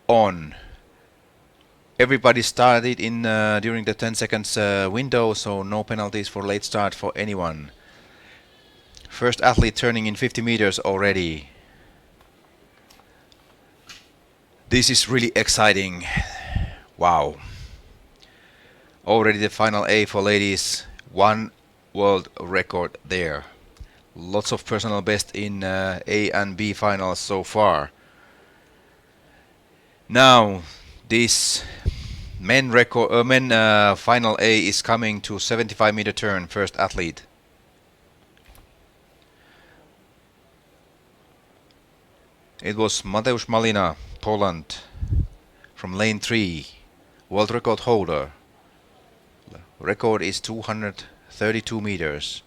on. Everybody started in during the 10 seconds window, so no penalties for late start for anyone. First athlete turning in 50 meters already. This is really exciting. Wow. Already the final A for ladies. One world record there. Lots of personal best in A and B finals so far. Now this men final A is coming to 75-meter turn, first athlete. It was Mateusz Malina, Poland, from lane 3, world record holder. Record is 232 meters.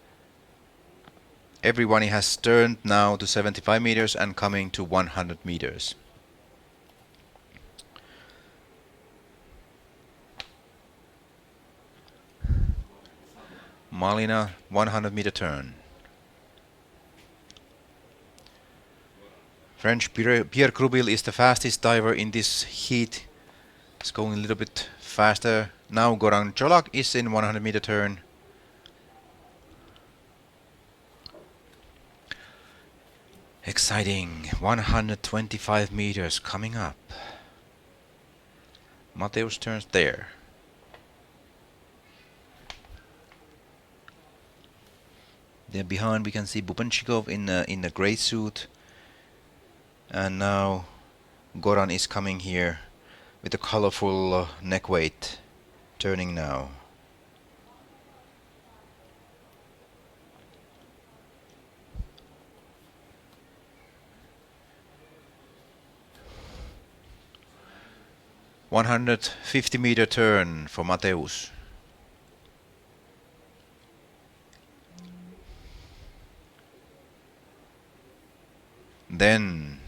Everyone has turned now to 75 meters and coming to 100 meters. Malina, 100-meter turn. French Pierre Croubil is the fastest diver in this heat. It's going a little bit faster. Now Goran Čolak is in 100-meter turn. Exciting. 125 meters coming up. Mateusz turns there. Then behind we can see Bubenchikov in a grey suit. And now Goran is coming here with a colorful neck weight, turning now. $150-meter turn for Mateusz. Then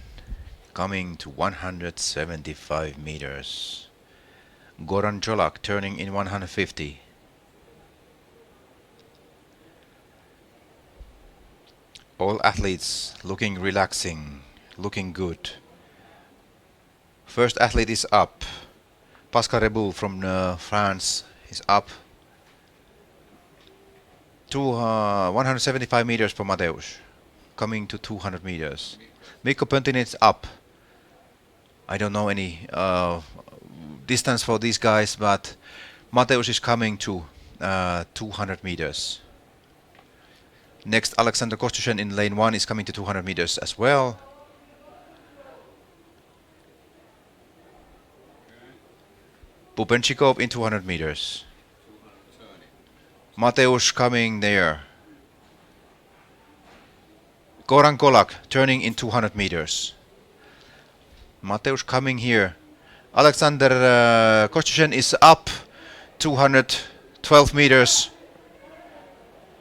coming to 175 meters. Goran Čolak turning in 150. All athletes looking relaxing, looking good. First athlete is up. Pascal Reboul from France is up. 175 meters for Mateusz. Coming to 200 meters. Mikko Pöntinen is up. I don't know any distance for these guys, but Mateusz is coming to 200 meters. Next, Alexander Kostyshin in lane 1 is coming to 200 meters as well. Bubenchikov in 200 meters. Mateusz coming there. Goran Čolak turning in 200 meters. Mateusz coming here. Alexander Kostyshin is up 212 meters.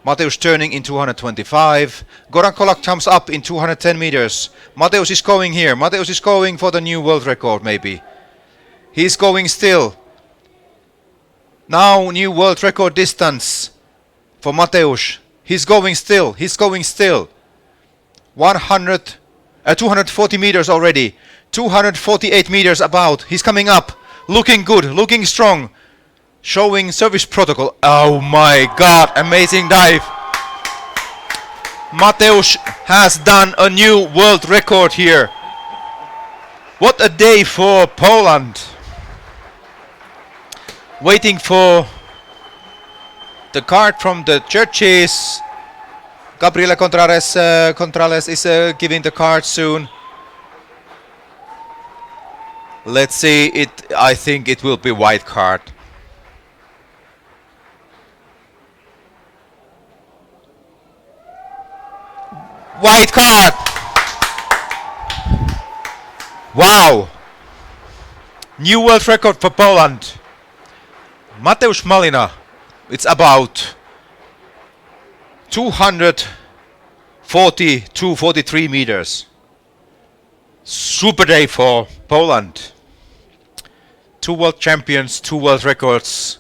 Mateusz turning in 225. Goran Čolak jumps up in 210 meters. Mateusz is going here. Mateusz is going for the new world record maybe. He's going still. Now new world record distance for Mateusz. He's going still. He's going still. 240 meters already. 248 meters about. He's coming up. Looking good. Looking strong. Showing service protocol. Oh my god. Amazing dive. Mateusz has done a new world record here. What a day for Poland. Waiting for the card from the judges. Gabriela Contrales is giving the card soon. Let's see it. I think it will be white card. White card. Wow. New world record for Poland. Mateusz Malina. It's about 243 meters. Super day for Poland. 2 world champions, 2 world records,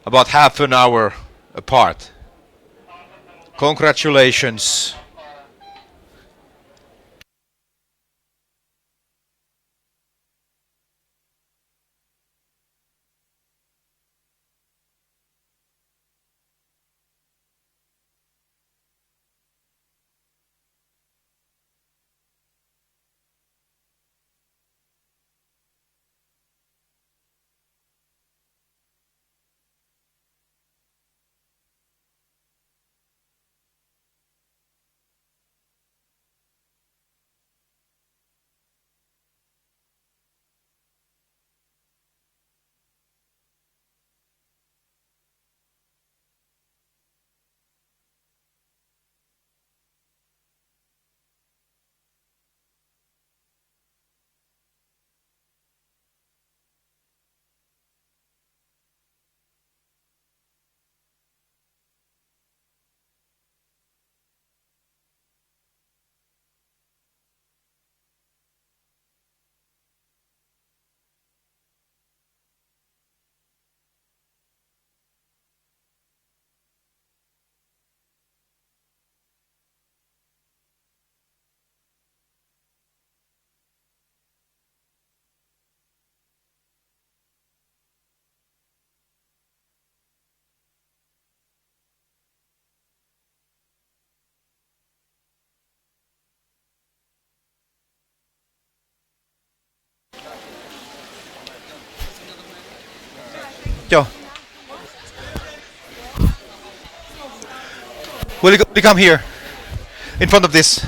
about half an hour apart. Congratulations. Joo. Will you come here, in front of this?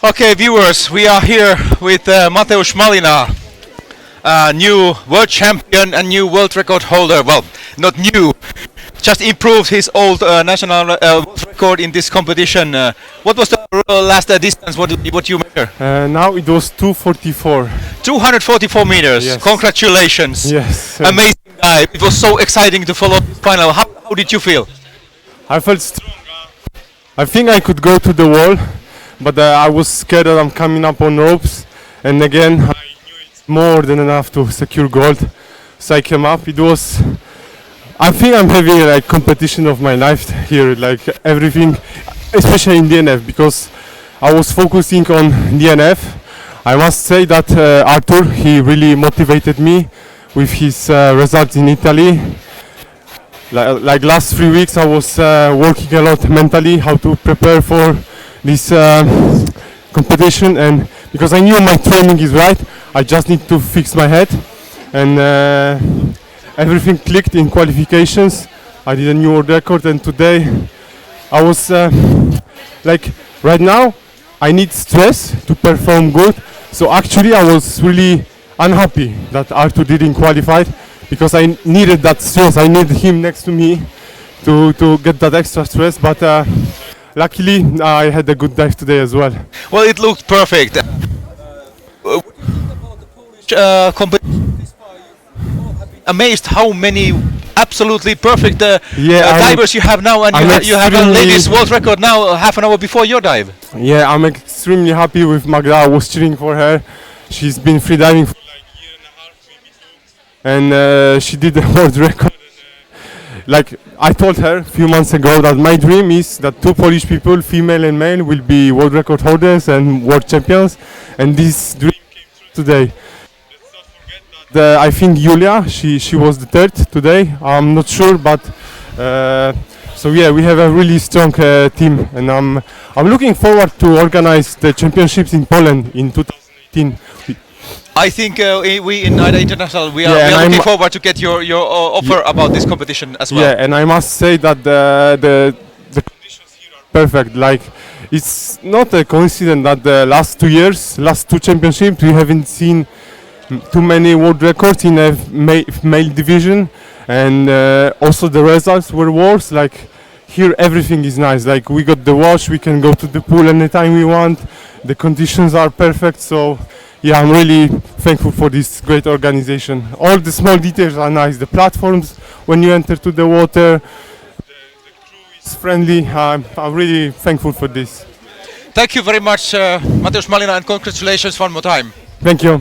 Okay, viewers, we are here with Mateusz Malina, new world champion and new world record holder. Well, not new, just improved his old national world record in this competition. What was the last distance? What you measure? Now it was 244. 244 meters. Yes. Congratulations. Yes. Amazing dive. It was so exciting to follow the final. How did you feel? I felt strong. I think I could go to the wall, but I was scared that I'm coming up on ropes. And again, I knew it's more than enough to secure gold. So I came up. It was. I think I'm having like competition of my life here, like everything, especially in DNF, because I was focusing on DNF. I must say that Arthur, he really motivated me with his results in Italy. Like last 3 weeks, I was working a lot mentally how to prepare for this competition, and because I knew my training is right, I just need to fix my head, and everything clicked in qualifications. I did a new world record, and today I was like, right now I need stress to perform good. So actually I was really unhappy that Arthur didn't qualify, because I needed that stress. I needed him next to me to get that extra stress, but luckily I had a good dive today as well. Well, it looked perfect. Amazed how many absolutely perfect divers you have now, and you have a ladies world record now half an hour before your dive. Yeah, I'm extremely happy with Magda. I was cheering for her. She's been freediving for like a year and a half, maybe two. And she did the world record. Like I told her a few months ago that my dream is that 2 Polish people, female and male, will be world record holders and world champions. And this dream came true today. I think Julia, she was the 3rd today. I'm not sure, but so yeah, we have a really strong team, and I'm looking forward to organize the championships in Poland in 2018. I think we in AIDA International we are looking forward to get your offer about this competition as well. Yeah, and I must say that the conditions here are perfect. Like, it's not a coincidence that the last 2 years, last 2 championships, we haven't seen too many world records in a male division, and also the results were worse. Like here everything is nice, like we got the watch, we can go to the pool anytime we want, the conditions are perfect. So yeah, I'm really thankful for this great organization. All the small details are nice, the platforms when you enter to the water, the crew is friendly. I'm really thankful for this. Thank you very much, Mateusz Malina, and congratulations one more time. Thank you.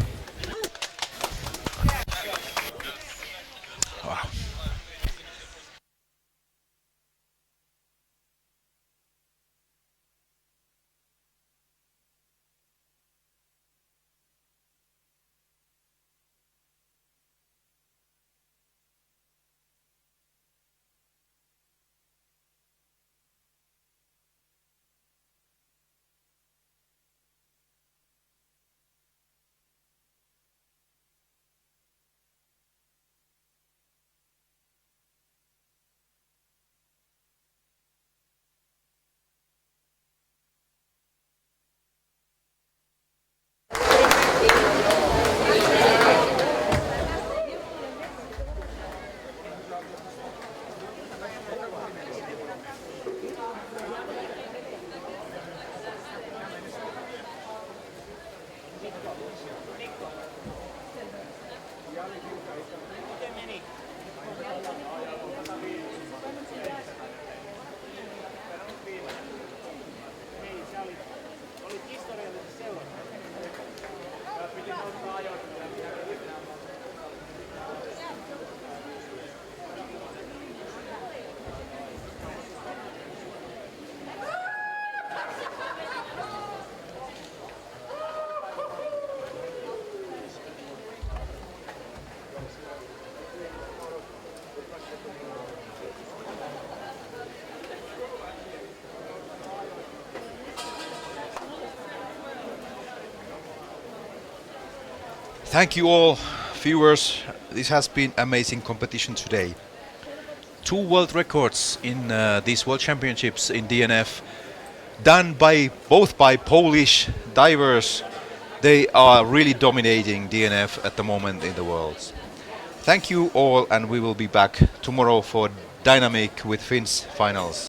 Thank you all, viewers. This has been amazing competition today. 2 world records in these World Championships in DNF, done both by Polish divers. They are really dominating DNF at the moment in the world. Thank you all, and we will be back tomorrow for Dynamic with Finns finals.